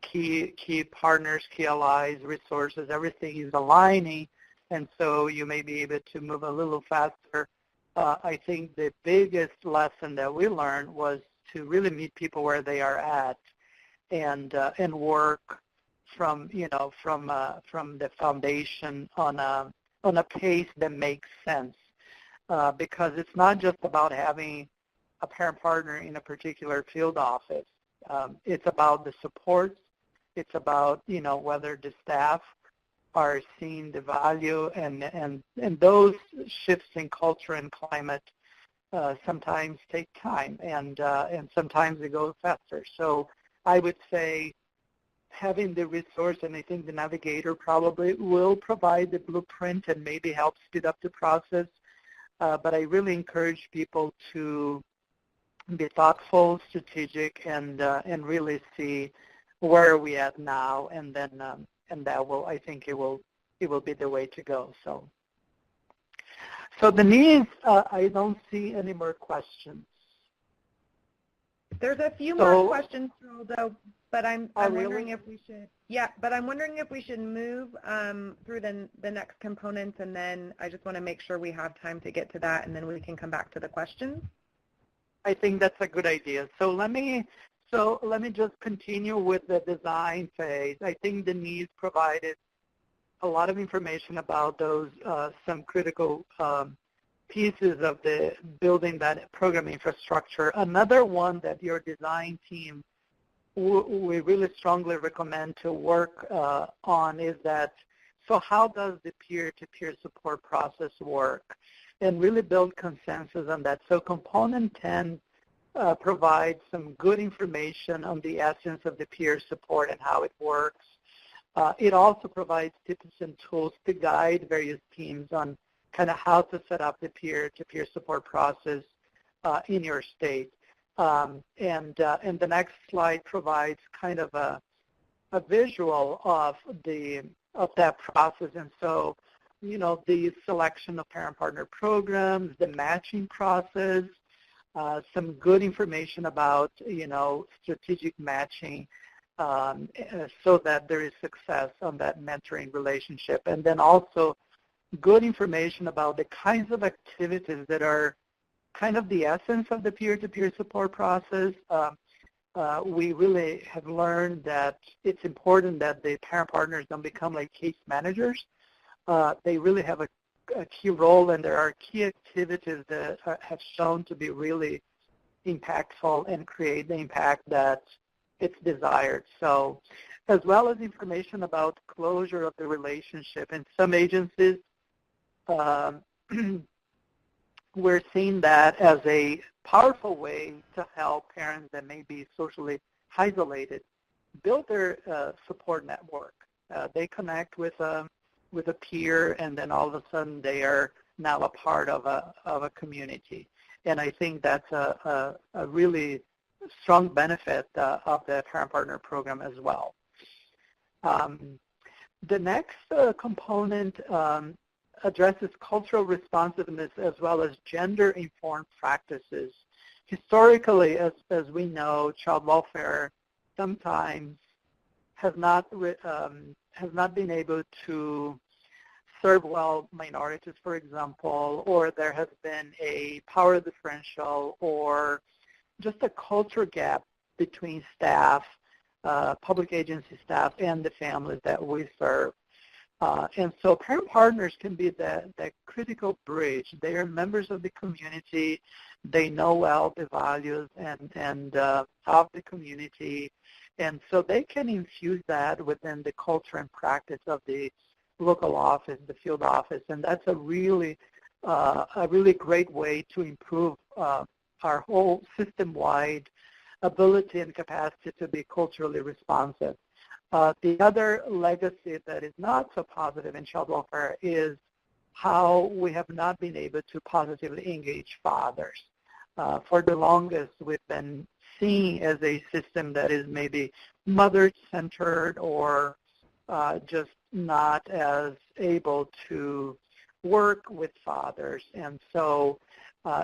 D: key partners, key allies, resources, everything is aligning, and so you may be able to move a little faster. I think the biggest lesson that we learned was to really meet people where they are at, and work from the foundation on a pace that makes sense, because it's not just about having a parent partner in a particular field office. It's about the supports. It's about whether the staff are seeing the value, and those shifts in culture and climate sometimes take time, and sometimes they go faster. So I would say having the resource, and I think the Navigator probably will provide the blueprint and maybe help speed up the process. But I really encourage people to be thoughtful, strategic, and really see where are we at now, and then and that will, I think it will be the way to go. So Denise, I don't see any more questions.
C: There's a few more questions, though, but I'm wondering if we should. Yeah, but I'm wondering if we should move through the next components, and then I just want to make sure we have time to get to that, and then we can come back to the questions.
D: I think that's a good idea. So let me just continue with the design phase. I think Denise provided a lot of information about those some critical pieces of the building that program infrastructure. Another one that your design team we really strongly recommend to work on is that, so how does the peer-to-peer support process work? And really build consensus on that. So component 10 provides some good information on the essence of the peer support and how it works. It also provides tips and tools to guide various teams on kind of how to set up the peer-to-peer support process in your state. And the next slide provides kind of a visual of that process. And so, the selection of parent-partner programs, the matching process, some good information about, strategic matching so that there is success on that mentoring relationship. And then also good information about the kinds of activities that are kind of the essence of the peer-to-peer support process. We really have learned that it's important that the parent partners don't become like case managers. They really have a key role, and there are key activities that have shown to be really impactful and create the impact that it's desired. So, as well as information about closure of the relationship. In some agencies, we're seeing that as a powerful way to help parents that may be socially isolated build their support network. They connect with a peer, and then all of a sudden they are now a part of a community. And I think that's a really strong benefit of the Parent Partner Program as well. The next component addresses cultural responsiveness as well as gender-informed practices. Historically, as we know, child welfare sometimes has not been able to serve well minorities, for example, or there has been a power differential or just a culture gap between staff, public agency staff, and the families that we serve. And so parent partners can be that critical bridge. They are members of the community. They know well the values and of the community. And so they can infuse that within the culture and practice of the local office, the field office. And that's a really great way to improve our whole system-wide ability and capacity to be culturally responsive. The other legacy that is not so positive in child welfare is how we have not been able to positively engage fathers. For the longest, we've been seen as a system that is maybe mother-centered or just not as able to work with fathers. And so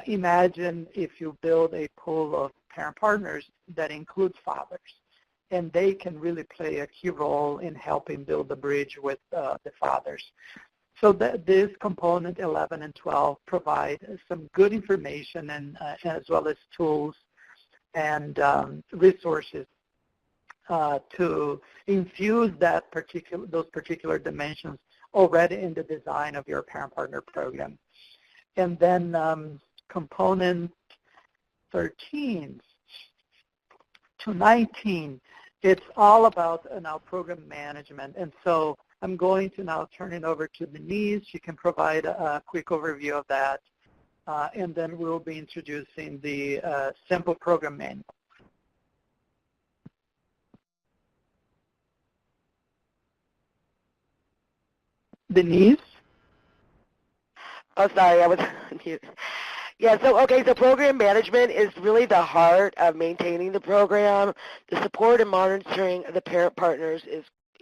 D: imagine if you build a pool of parent partners that includes fathers, and they can really play a key role in helping build the bridge with the fathers. So this component 11 and 12 provide some good information and as well as tools and resources to infuse those particular dimensions already in the design of your parent partner program. And then component 13 to 19, it's all about now program management. And so I'm going to now turn it over to Denise. She can provide a quick overview of that. And then we'll be introducing the simple program manual. Denise?
E: Oh, sorry, I was on mute. Yeah, so program management is really the heart of maintaining the program. The support and monitoring of the parent partners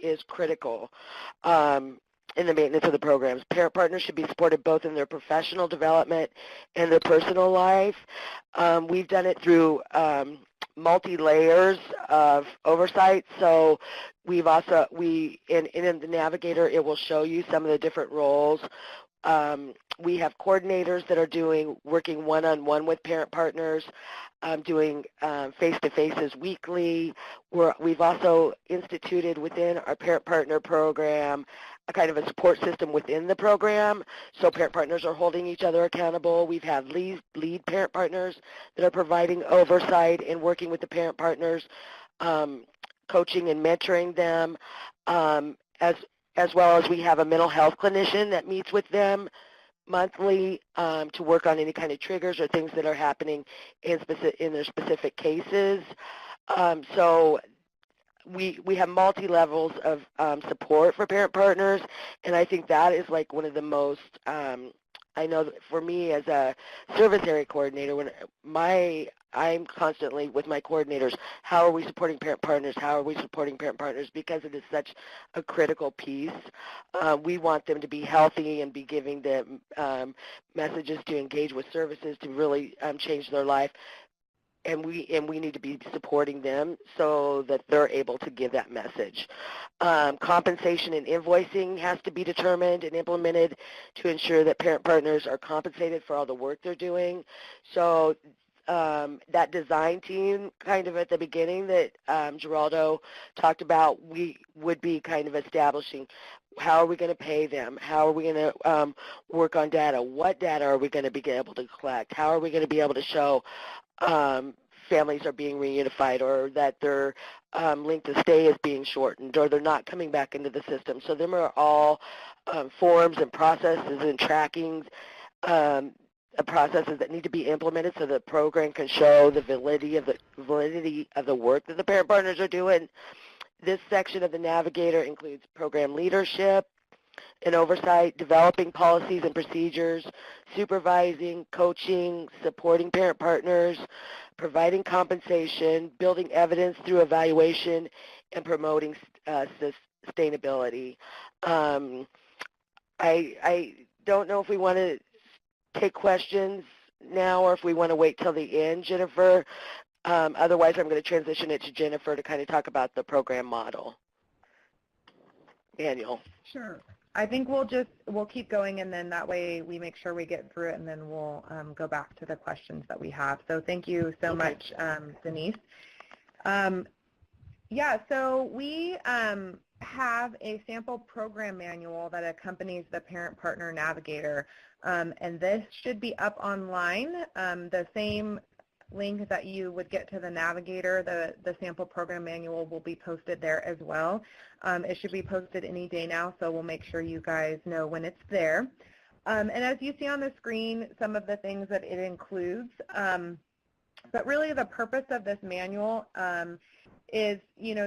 E: is critical in the maintenance of the programs. Parent partners should be supported both in their professional development and their personal life. We've done it through multi-layers of oversight. So in the Navigator, it will show you some of the different roles. We have coordinators that are working one-on-one with parent partners, doing face-to-faces weekly. We've also instituted within our parent partner program a kind of a support system within the program, so parent partners are holding each other accountable. We've had lead parent partners that are providing oversight and working with the parent partners, coaching and mentoring them, as well as we have a mental health clinician that meets with them monthly to work on any kind of triggers or things that are happening in their specific cases. So we have multi-levels of support for parent partners, and I think that is like one of the most, I know that for me as a service area coordinator, I'm constantly with my coordinators, how are we supporting parent partners? How are we supporting parent partners? Because it is such a critical piece. We want them to be healthy and be giving them messages to engage with services to really change their life. And we need to be supporting them so that they're able to give that message. Compensation and invoicing has to be determined and implemented to ensure that parent partners are compensated for all the work they're doing. So that design team kind of at the beginning that Geraldo talked about, we would be kind of establishing how are we going to pay them? How are we going to work on data? What data are we going to be able to collect? How are we going to be able to show families are being reunified or that their length of stay is being shortened or they're not coming back into the system? So them are all forms and processes and trackings, processes that need to be implemented so the program can show the validity of the work that the parent partners are doing. This section of the Navigator includes program leadership and oversight, developing policies and procedures, supervising, coaching, supporting parent partners, providing compensation, building evidence through evaluation, and promoting sustainability. don't know if we want to take questions now or if we want to wait till the end, Jennifer. Otherwise, I'm going to transition it to Jennifer to kind of talk about the program model. Manual.
C: Sure. I think we'll keep going, and then that way we make sure we get through it, and then we'll go back to the questions that we have. So thank you so much, Denise. Yeah, so we have a sample program manual that accompanies the Parent Partner Navigator, and this should be up online. The same link that you would get to the Navigator, the sample program manual will be posted there as well. It should be posted any day now, so we'll make sure you guys know when it's there. And as you see on the screen, some of the things that it includes, but really the purpose of this manual is,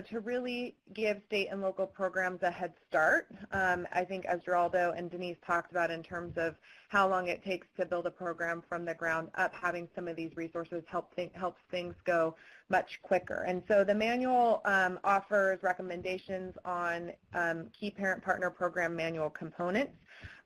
C: to really give state and local programs a head start. I think as Geraldo and Denise talked about in terms of how long it takes to build a program from the ground up, having some of these resources helps things go much quicker. And so the manual offers recommendations on key parent-partner program manual components.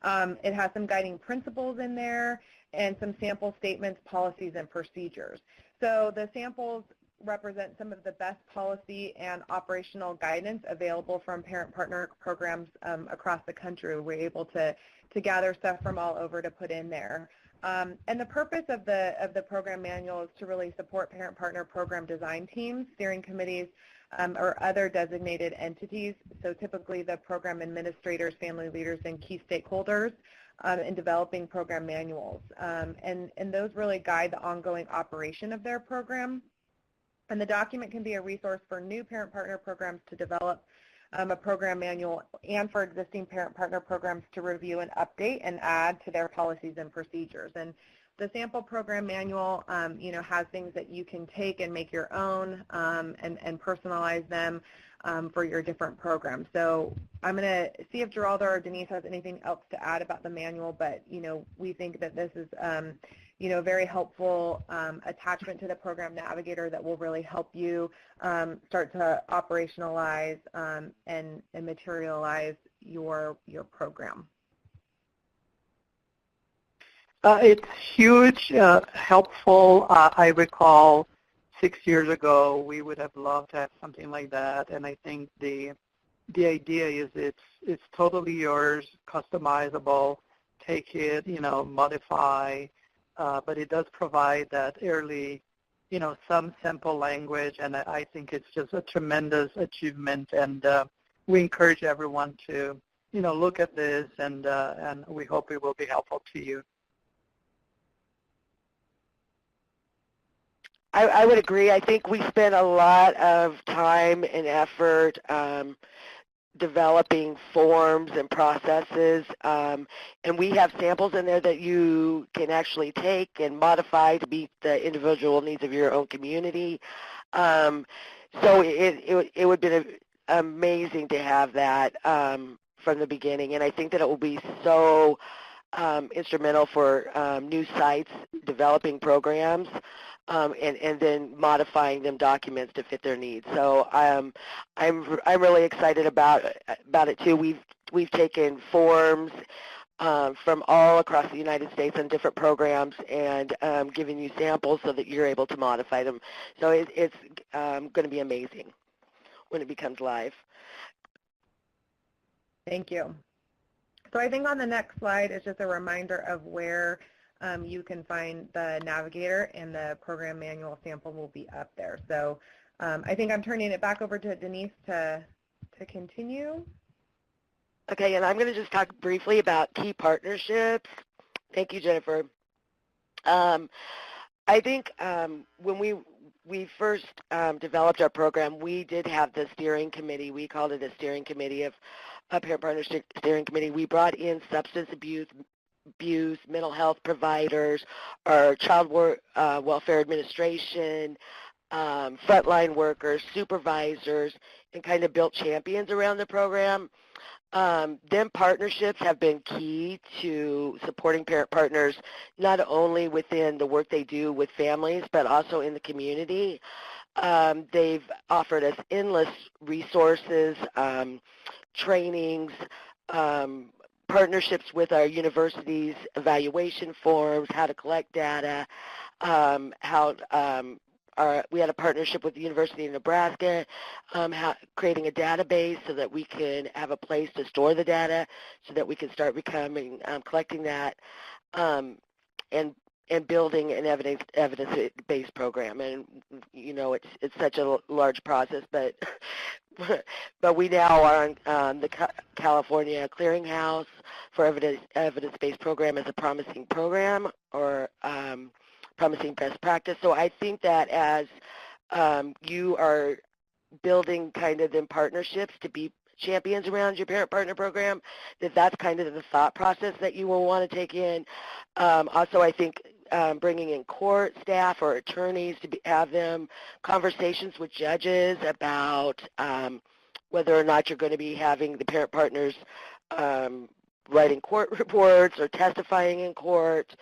C: It has some guiding principles in there and some sample statements, policies, and procedures. So the samples represent some of the best policy and operational guidance available from parent-partner programs across the country. We're able to gather stuff from all over to put in there. And the purpose of the program manual is to really support parent-partner program design teams, steering committees, or other designated entities, so typically the program administrators, family leaders, and key stakeholders in developing program manuals. And those really guide the ongoing operation of their program. And the document can be a resource for new parent-partner programs to develop a program manual and for existing parent-partner programs to review and update and add to their policies and procedures. And the sample program manual, has things that you can take and make your own and personalize them for your different programs. So I'm going to see if Geraldo or Denise has anything else to add about the manual, but, we think that this is a very helpful attachment to the program Navigator that will really help you start to operationalize and materialize your program.
D: It's huge, helpful. I recall 6 years ago we would have loved to have something like that, and I think the idea is it's totally yours, customizable. Take it, modify. But it does provide that early, some simple language, and I think it's just a tremendous achievement, and we encourage everyone to, look at this, and we hope it will be helpful to you.
E: I would agree. I think we spent a lot of time and effort developing forms and processes, and we have samples in there that you can actually take and modify to meet the individual needs of your own community. So it would have been amazing to have that from the beginning, and I think that it will be so instrumental for new sites developing programs. And then modifying them documents to fit their needs. So I'm really excited about it too. We've taken forms from all across the United States on different programs and given you samples so that you're able to modify them. So it's going to be amazing when it becomes live.
C: Thank you. So I think on the next slide is just a reminder of where you can find the Navigator, and the program manual sample will be up there. So I think I'm turning it back over to Denise to continue.
E: Okay, and I'm going to just talk briefly about key partnerships. Thank you, Jennifer. I think when we first developed our program, we did have the steering committee. We called it a steering committee, a parent partnership steering committee. We brought in substance abuse, mental health providers, our child welfare administration, frontline workers, supervisors, and kind of built champions around the program. Them partnerships have been key to supporting parent partners, not only within the work they do with families, but also in the community. They've offered us endless resources, trainings, partnerships with our universities, evaluation forms, how to collect data, we had a partnership with the University of Nebraska, creating a database so that we can have a place to store the data, so that we can start collecting that, and building an evidence-based program. And it's such a large process, but but we now are on the California Clearinghouse for evidence-based program as a promising program, or promising best practice. So I think that as you are building kind of them partnerships to be champions around your parent-partner program, that's kind of the thought process that you will want to take in. Also, I think bringing in court staff or attorneys to have them conversations with judges about whether or not you're going to be having the parent partners writing court reports or testifying in court,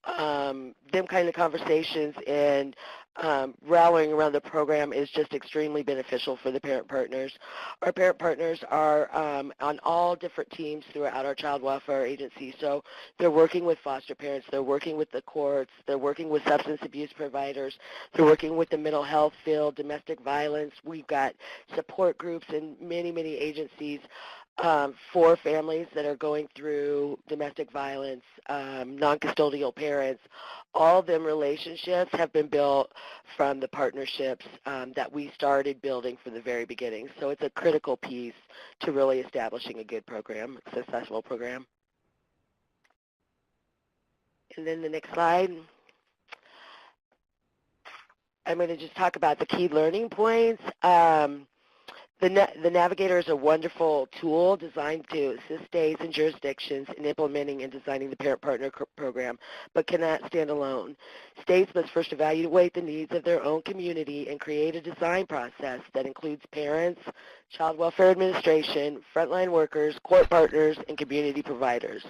E: them kind of conversations, and rallying around the program is just extremely beneficial for the parent partners. Our parent partners are on all different teams throughout our child welfare agency. So they're working with foster parents, they're working with the courts, they're working with substance abuse providers, they're working with the mental health field, domestic violence. We've got support groups in many, many agencies for families that are going through domestic violence, non-custodial parents. All of them relationships have been built from the partnerships that we started building from the very beginning. So it's a critical piece to really establishing a good program, a successful program. And then the next slide. I'm going to just talk about the key learning points. The Navigator is a wonderful tool designed to assist states and jurisdictions in implementing and designing the parent-partner program, but cannot stand alone. States must first evaluate the needs of their own community and create a design process that includes parents, child welfare administration, frontline workers, court partners, and community providers.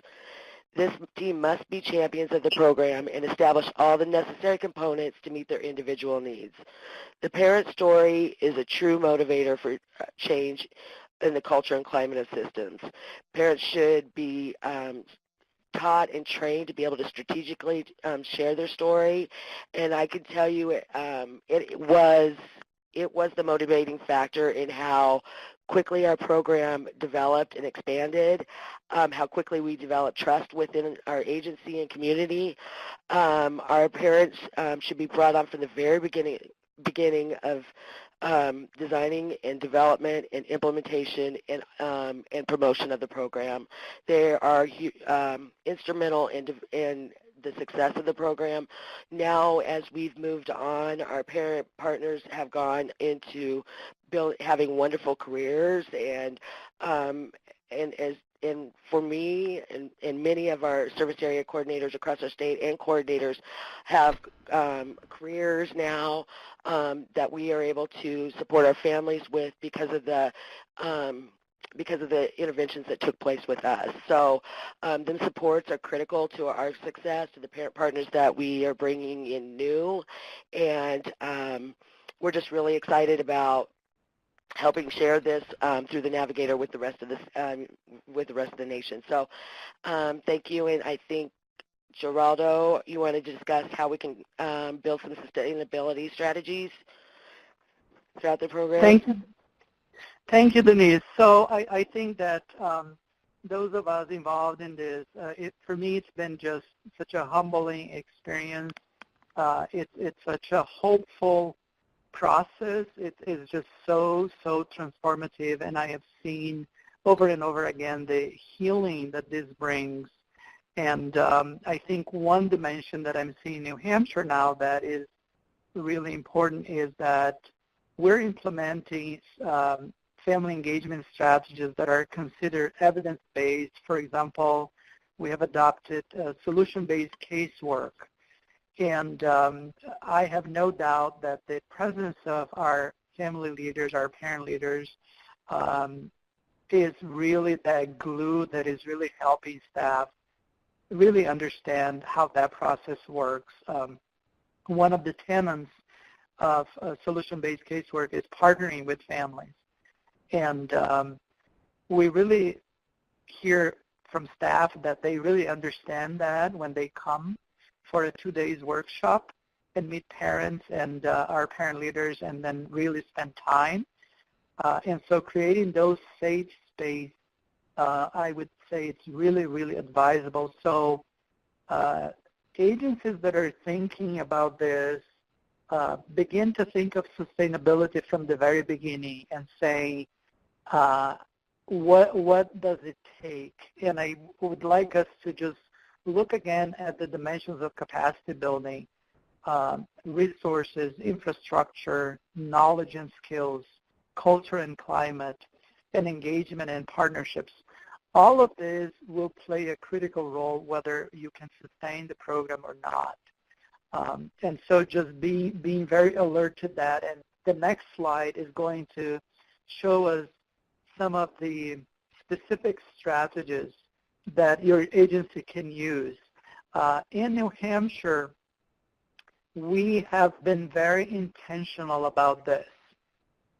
E: This team must be champions of the program and establish all the necessary components to meet their individual needs. The parent story is a true motivator for change in the culture and climate of systems. Parents should be taught and trained to be able to strategically share their story, and I can tell you it was the motivating factor in how quickly our program developed and expanded, how quickly we developed trust within our agency and community. Our parents should be brought on from the very beginning of designing and development and implementation and promotion of the program. They are instrumental in the success of the program. Now, as we've moved on, our parent partners have gone into having wonderful careers, and for me and many of our service area coordinators across our state and coordinators have careers now that we are able to support our families with because of the interventions that took place with us. So them supports are critical to our success, to the parent partners that we are bringing in new, and we're just really excited about helping share this through the Navigator with the rest of the nation. So thank you, and I think Geraldo, you want to discuss how we can build some sustainability strategies throughout the program?
D: Thank you. Thank you, Denise. So I think that those of us involved in this, for me, it's been just such a humbling experience. It's such a hopeful process. It is just so transformative, and I have seen over and over again the healing that this brings. And I think one dimension that I'm seeing in New Hampshire now that is really important is that we're implementing family engagement strategies that are considered evidence-based. For example, we have adopted solution-based casework. And I have no doubt that the presence of our family leaders, our parent leaders, is really that glue that is really helping staff really understand how that process works. One of the tenets of solution-based casework is partnering with families. And we really hear from staff that they really understand that when they come for a 2 days workshop and meet parents and our parent leaders and then really spend time. And so creating those safe space, I would say it's really, really advisable. So agencies that are thinking about this begin to think of sustainability from the very beginning and say, what does it take? And I would like us to just look again at the dimensions of capacity building, resources, infrastructure, knowledge and skills, culture and climate, and engagement and partnerships. All of this will play a critical role whether you can sustain the program or not. And so just being very alert to that. And the next slide is going to show us some of the specific strategies that your agency can use. In New Hampshire, we have been very intentional about this.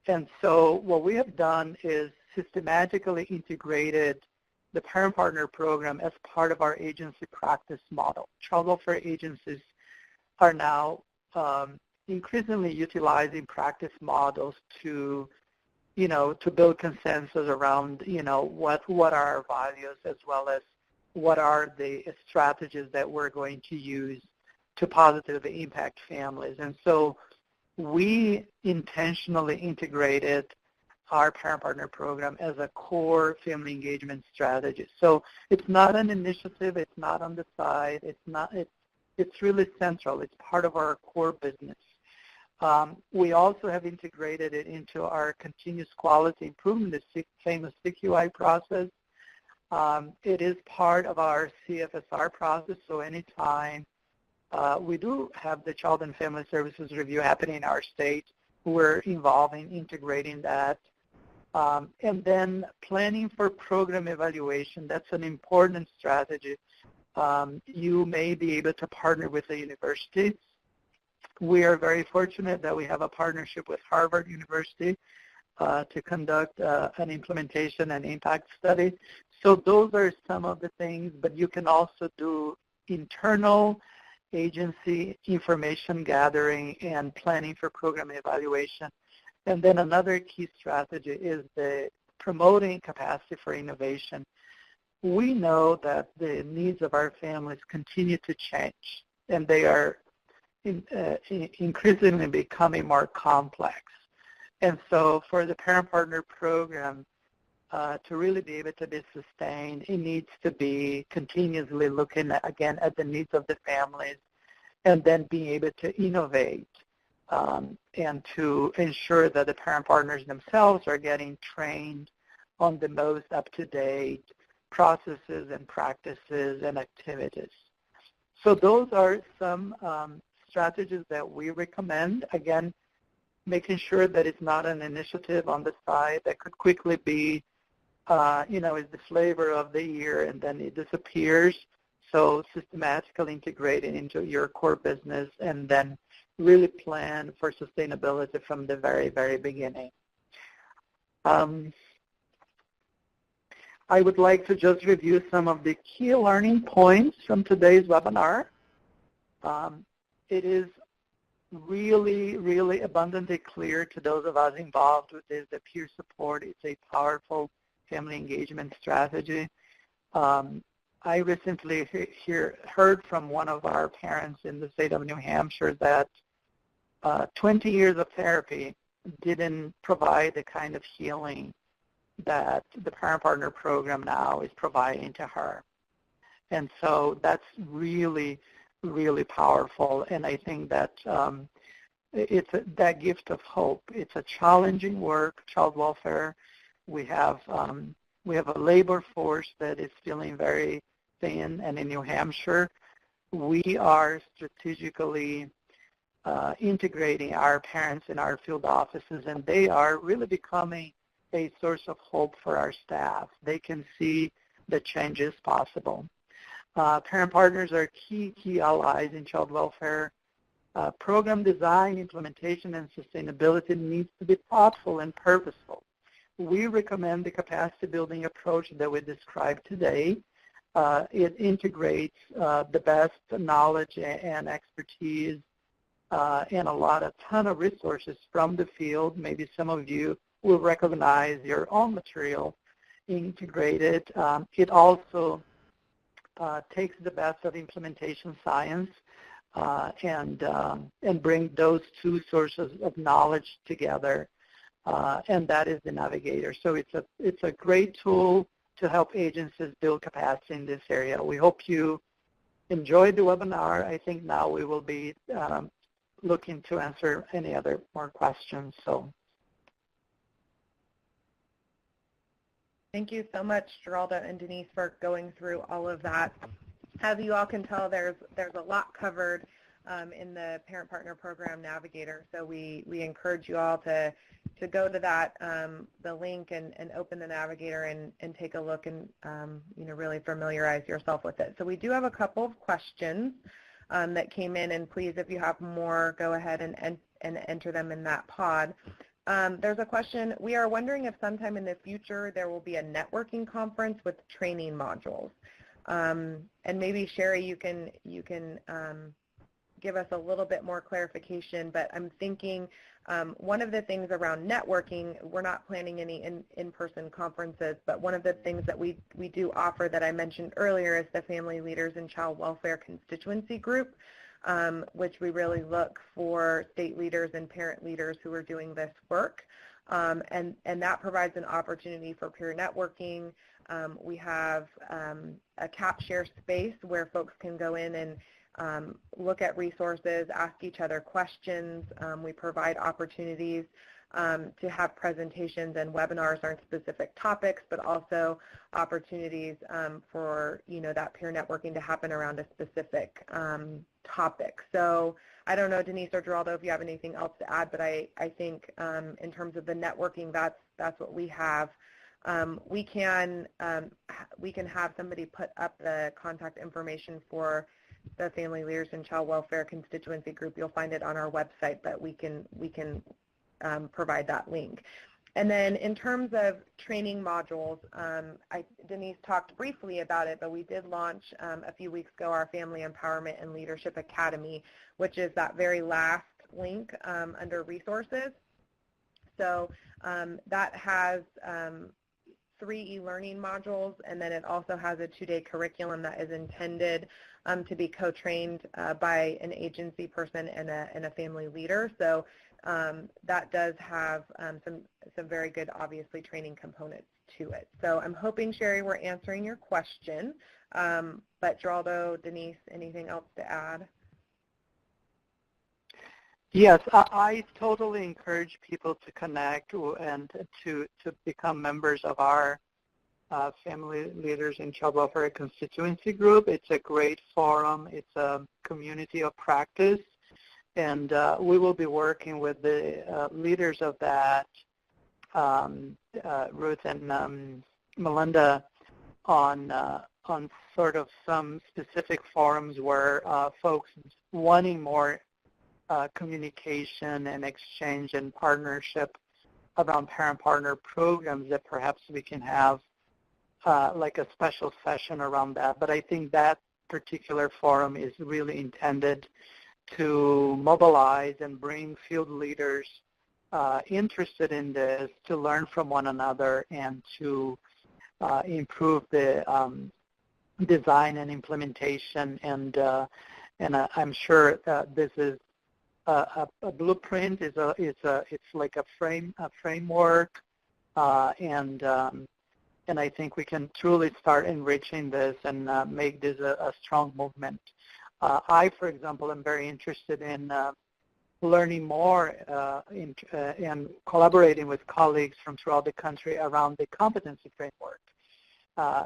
D: And so what we have done is systematically integrated the Parent Partner Program as part of our agency practice model. Child welfare agencies are now increasingly utilizing practice models to build consensus around, what are our values as well as what are the strategies that we're going to use to positively impact families. And so we intentionally integrated our Parent Partner Program as a core family engagement strategy. So it's not an initiative, it's not on the side, it's really central. It's part of our core business. We also have integrated it into our continuous quality improvement, the famous CQI process. It is part of our CFSR process, so anytime we do have the Child and Family Services Review happening in our state, we're involved in integrating that. And then planning for program evaluation, that's an important strategy. You may be able to partner with the university. We are very fortunate that we have a partnership with Harvard University to conduct an implementation and impact study. So those are some of the things, but you can also do internal agency information gathering and planning for program evaluation. And then another key strategy is the promoting capacity for innovation. We know that the needs of our families continue to change, and they are increasingly becoming more complex. And so for the Parent Partner Program to really be able to be sustained, it needs to be continuously looking again at the needs of the families and then being able to innovate and to ensure that the parent partners themselves are getting trained on the most up-to-date processes and practices and activities. So those are some strategies that we recommend. Again, making sure that it's not an initiative on the side that could quickly be, is the flavor of the year and then it disappears. So systematically integrating into your core business and then really plan for sustainability from the very, very beginning. I would like to just review some of the key learning points from today's webinar. It is really, really abundantly clear to those of us involved with this that peer support is a powerful family engagement strategy. I recently heard from one of our parents in the state of New Hampshire that 20 years of therapy didn't provide the kind of healing that the Parent Partner Program now is providing to her. And so that's really, really powerful. And I think that it's that gift of hope. It's a challenging work, child welfare. We have a labor force that is feeling very thin, and in New Hampshire, we are strategically integrating our parents in our field offices, and they are really becoming a source of hope for our staff. They can see the changes possible. Parent partners are key allies in child welfare. Program design, implementation, and sustainability needs to be thoughtful and purposeful. We recommend the capacity building approach that we described today, It integrates the best knowledge and expertise and a ton of resources from the field. Maybe some of you will recognize your own material integrated. It also takes the best of implementation science and bring those two sources of knowledge together, and that is the Navigator. So it's a great tool to help agencies build capacity in this area. We hope you enjoyed the webinar. I think now we will be looking to answer any other more questions. So.
C: Thank you so much, Geraldo and Denise, for going through all of that. As you all can tell, there's a lot covered in the Parent Partner Program Navigator. So we encourage you all to go to that the link and open the Navigator and take a look and really familiarize yourself with it. So we do have a couple of questions that came in, and please, if you have more, go ahead and enter them in that pod. There's a question. We are wondering if sometime in the future there will be a networking conference with training modules. And maybe Sherry, you can give us a little bit more clarification. But I'm thinking one of the things around networking, we're not planning any in-person conferences, but one of the things that we do offer that I mentioned earlier is the Family Leaders and Child Welfare Constituency Group, which we really look for state leaders and parent leaders who are doing this work. And that provides an opportunity for peer networking. We have a cap share space where folks can go in and look at resources, ask each other questions. We provide opportunities to have presentations and webinars on specific topics, but also opportunities for that peer networking to happen around a specific topic. So I don't know, Denise or Geraldo, if you have anything else to add, but I think in terms of the networking, that's what we have. We can have somebody put up the contact information for the Family Leaders and Child Welfare Constituency Group. You'll find it on our website, but we can provide that link. And then in terms of training modules, Denise talked briefly about it, but we did launch a few weeks ago our Family Empowerment and Leadership Academy, which is that very last link under resources. So that has 3 e-learning modules, and then it also has a 2-day curriculum that is intended to be co-trained by an agency person and a family leader. So that does have some very good, obviously, training components to it. So I'm hoping, Sherry, we're answering your question. But Geraldo, Denise, anything else to add?
D: Yes, I totally encourage people to connect and to become members of our Family Leaders in Child Welfare Constituency Group. It's a great forum. It's a community of practice. And we will be working with the leaders of that, Ruth and Melinda, on sort of some specific forums where folks wanting more communication and exchange and partnership around parent-partner programs, that perhaps we can have like a special session around that. But I think that particular forum is really intended to mobilize and bring field leaders interested in this to learn from one another and to improve the design and implementation. And I'm sure this is a blueprint. It's like a framework, and I think we can truly start enriching this and make this a strong movement. I, for example, am very interested in learning more and collaborating with colleagues from throughout the country around the competency framework,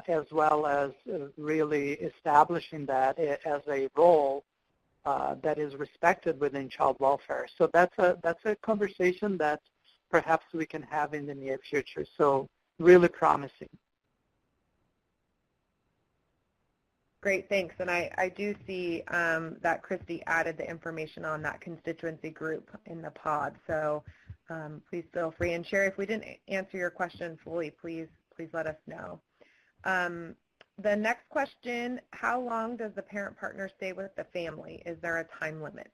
D: as well as really establishing that as a role that is respected within child welfare. So that's a conversation that perhaps we can have in the near future. So really promising.
C: Great, thanks. And I do see that Christy added the information on that constituency group in the pod. So please feel free. And Sherry, if we didn't answer your question fully, please let us know. the next question, how long does the parent partner stay with the family? Is there a time limit?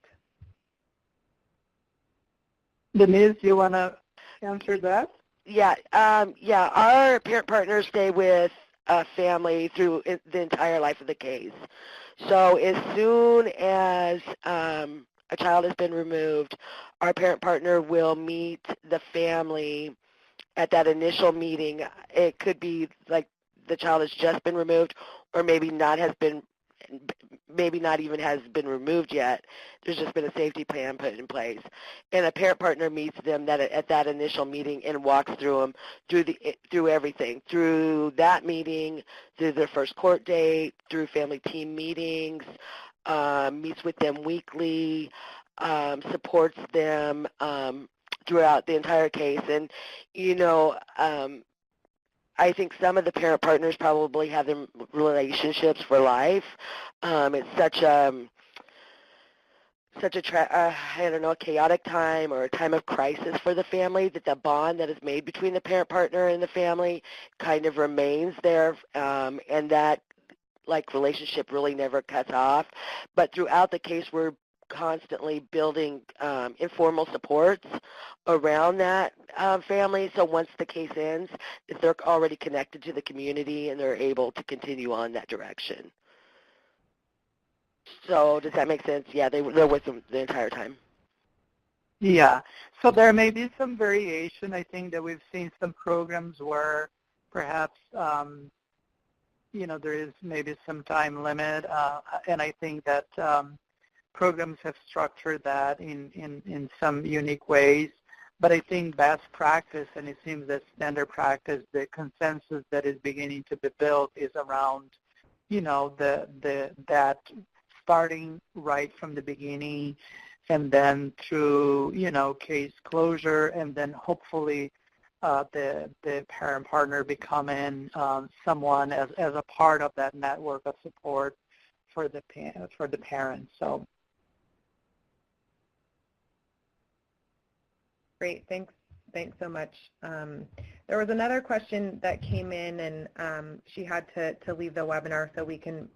D: Denise, you want to answer that?
E: Yeah, our parent partners stay with a family through the entire life of the case. So as soon as a child has been removed, our parent partner will meet the family at that initial meeting. It could be like the child has just been removed, or maybe not even has been removed yet. There's just been a safety plan put in place, and a parent partner meets them at that initial meeting and walks through them through everything, through that meeting, through their first court date, through family team meetings, meets with them weekly, supports them throughout the entire case. And I think some of the parent partners probably have them relationships for life. It's such a a chaotic time or a time of crisis for the family that the bond that is made between the parent partner and the family kind of remains there, and that relationship really never cuts off. But throughout the case, we're constantly building informal supports around that family. So once the case ends, they're already connected to the community and they're able to continue on that direction. So does that make sense? Yeah, they're with them the entire time.
D: Yeah. So there may be some variation. I think that we've seen some programs where perhaps there is maybe some time limit, and I think that programs have structured that in some unique ways. But I think best practice, and it seems that standard practice, the consensus that is beginning to be built is around, that starting right from the beginning, and then through, case closure, and then hopefully the parent partner becoming someone as a part of that network of support for the parents. So.
C: Great, thanks so much. There was another question that came in, and she had to leave the webinar, so we can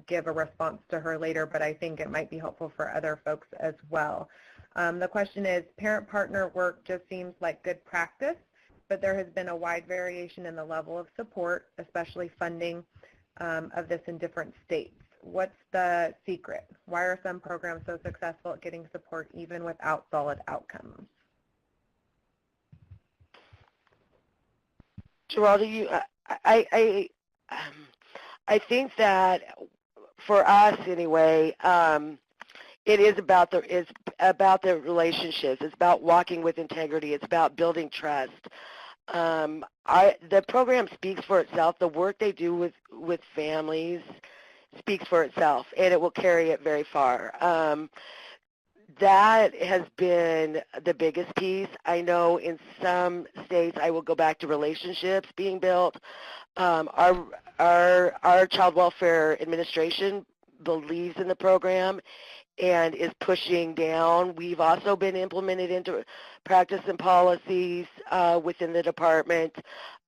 C: give a response to her later, but I think it might be helpful for other folks as well. The question is, parent-partner work just seems like good practice, but there has been a wide variation in the level of support, especially funding of this in different states. What's the secret? Why are some programs so successful at getting support even without solid outcomes?
E: Geralda, I think that for us anyway, it is about the relationships. It's about walking with integrity. It's about building trust. The program speaks for itself. The work they do with families speaks for itself, and it will carry it very far. That has been the biggest piece. I know in some states I will go back to relationships being built. Our Child Welfare Administration believes in the program and is pushing down. We've also been implemented into practice and policies within the department.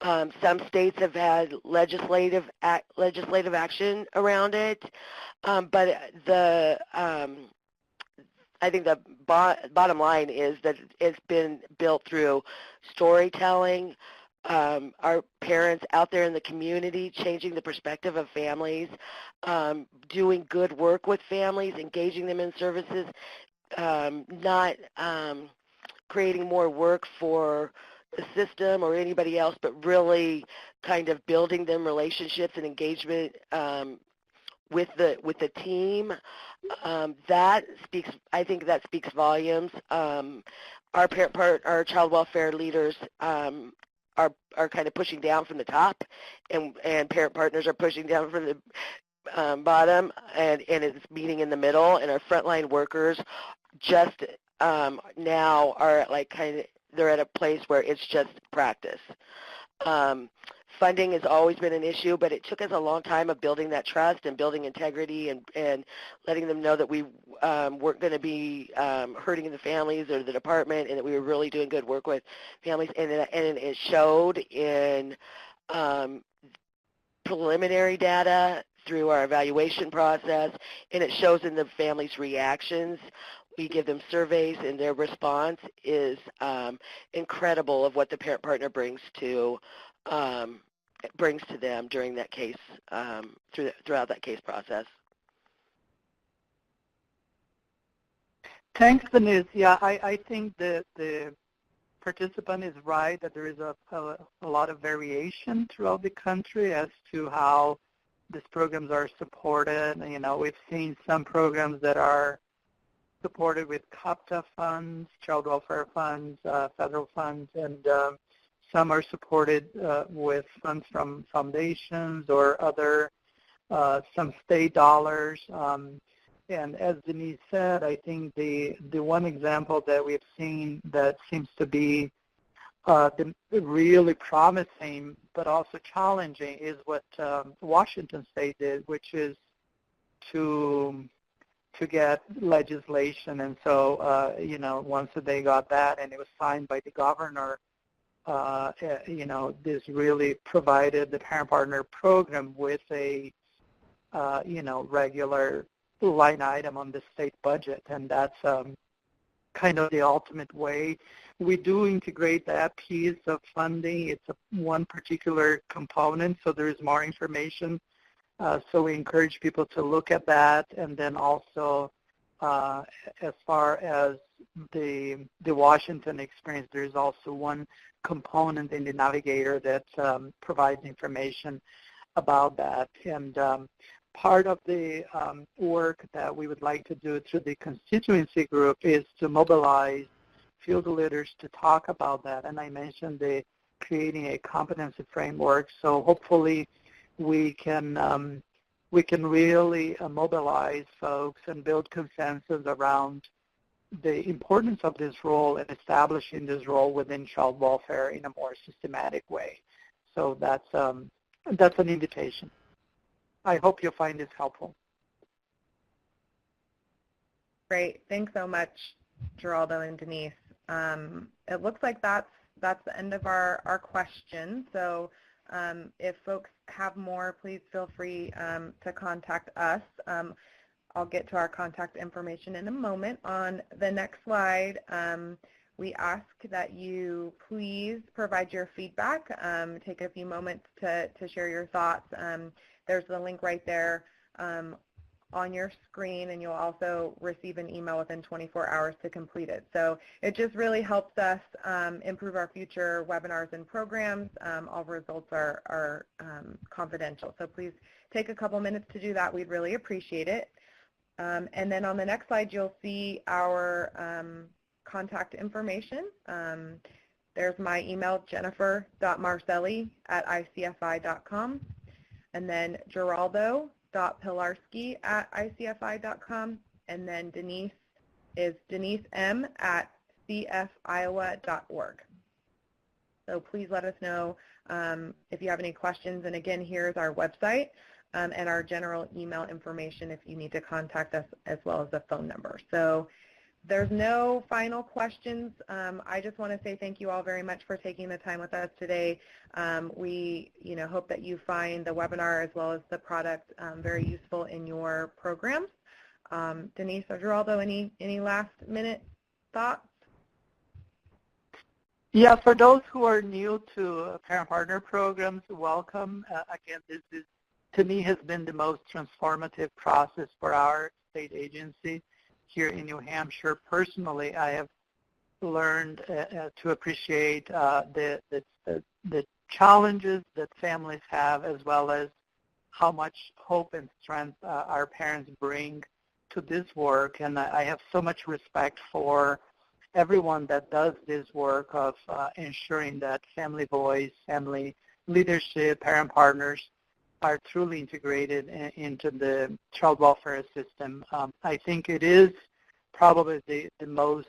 E: Some states have had legislative action around it, but I think the bottom line is that it's been built through storytelling, our parents out there in the community changing the perspective of families, doing good work with families, engaging them in services, not creating more work for the system or anybody else, but really kind of building them relationships and engagement with the team. I think that speaks volumes. Our child welfare leaders are kind of pushing down from the top, and parent partners are pushing down from the bottom, and it's meeting in the middle. And our frontline workers just now are they're at a place where it's just practice. Funding has always been an issue, but it took us a long time of building that trust and building integrity and letting them know that we weren't going to be hurting the families or the department, and that we were really doing good work with families. And it showed in preliminary data through our evaluation process, and it shows in the family's reactions. We give them surveys, and their response is incredible of what the parent partner brings to them during that case, throughout that case process.
D: Thanks, Denise. Yeah, I think that the participant is right that there is a lot of variation throughout the country as to how these programs are supported. You know, we've seen some programs that are supported with CAPTA funds, child welfare funds, federal funds, and some are supported with funds from foundations or other, some state dollars. And as Denise said, I think the one example that we've seen that seems to be really promising but also challenging is what Washington State did, which is to get legislation. And so, you know, once they got that and it was signed by the governor, you know, this really provided the parent partner program with a, you know, regular line item on the state budget, and that's kind of the ultimate way. We do integrate that piece of funding. It's one particular component, so there is more information. So we encourage people to look at that, and then also as far as the Washington experience, there's also one component in the Navigator that provides information about that. And part of the work that we would like to do through the constituency group is to mobilize field leaders to talk about that. And I mentioned creating a competency framework. So hopefully we can really mobilize folks and build consensus around the importance of this role and establishing this role within child welfare in a more systematic way. So that's an invitation. I hope you'll find this helpful.
C: Great. Thanks so much, Geraldo and Denise. It looks like that's the end of our questions. So if folks have more, please feel free to contact us. I'll get to our contact information in a moment. On the next slide, we ask that you please provide your feedback. Take a few moments to share your thoughts. There's the link right there on your screen, and you'll also receive an email within 24 hours to complete it. So it just really helps us improve our future webinars and programs. All results are confidential. So please take a couple minutes to do that. We'd really appreciate it. And then on the next slide, you'll see our contact information. There's my email, jennifer.marcelli@icfi.com. And then geraldo.pilarski@icfi.com, and then Denise is denisem@cfiowa.org. So please let us know if you have any questions. And again, here's our website and our general email information if you need to contact us, as well as the phone number. So there's no final questions. I just want to say thank you all very much for taking the time with us today. We hope that you find the webinar as well as the product very useful in your programs. Denise or Geraldo, any last minute thoughts?
D: Yeah, for those who are new to parent partner programs, welcome. Again, this is, to me, has been the most transformative process for our state agency here in New Hampshire. Personally, I have learned to appreciate the challenges that families have, as well as how much hope and strength our parents bring to this work. And I have so much respect for everyone that does this work of ensuring that family voice, family leadership, parent partners are truly integrated into the child welfare system. I think it is probably the most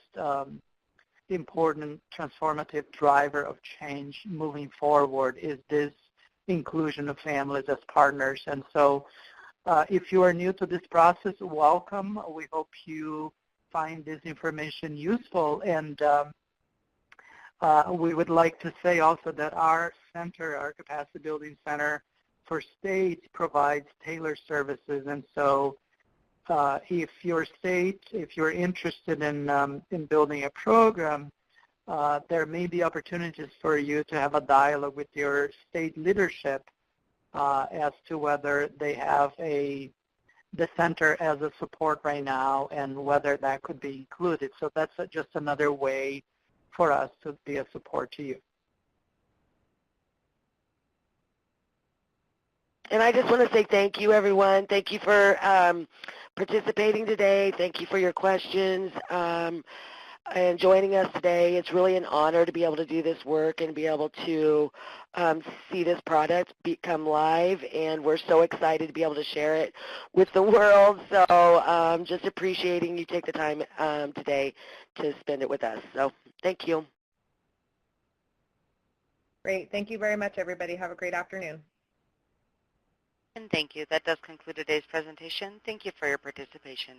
D: important transformative driver of change moving forward is this inclusion of families as partners. And so if you are new to this process, welcome. We hope you find this information useful. And we would like to say also that our center, our capacity building center, for states provides tailored services, and so if your state, if you're interested in building a program, there may be opportunities for you to have a dialogue with your state leadership as to whether they have the center as a support right now and whether that could be included. So that's just another way for us to be a support to you.
E: And I just want to say thank you, everyone. Thank you for participating today. Thank you for your questions and joining us today. It's really an honor to be able to do this work and be able to see this product become live, and we're so excited to be able to share it with the world. So just appreciating you take the time today to spend it with us. So thank you.
C: Great. Thank you very much, everybody. Have a great afternoon.
A: And thank you. That does conclude today's presentation. Thank you for your participation.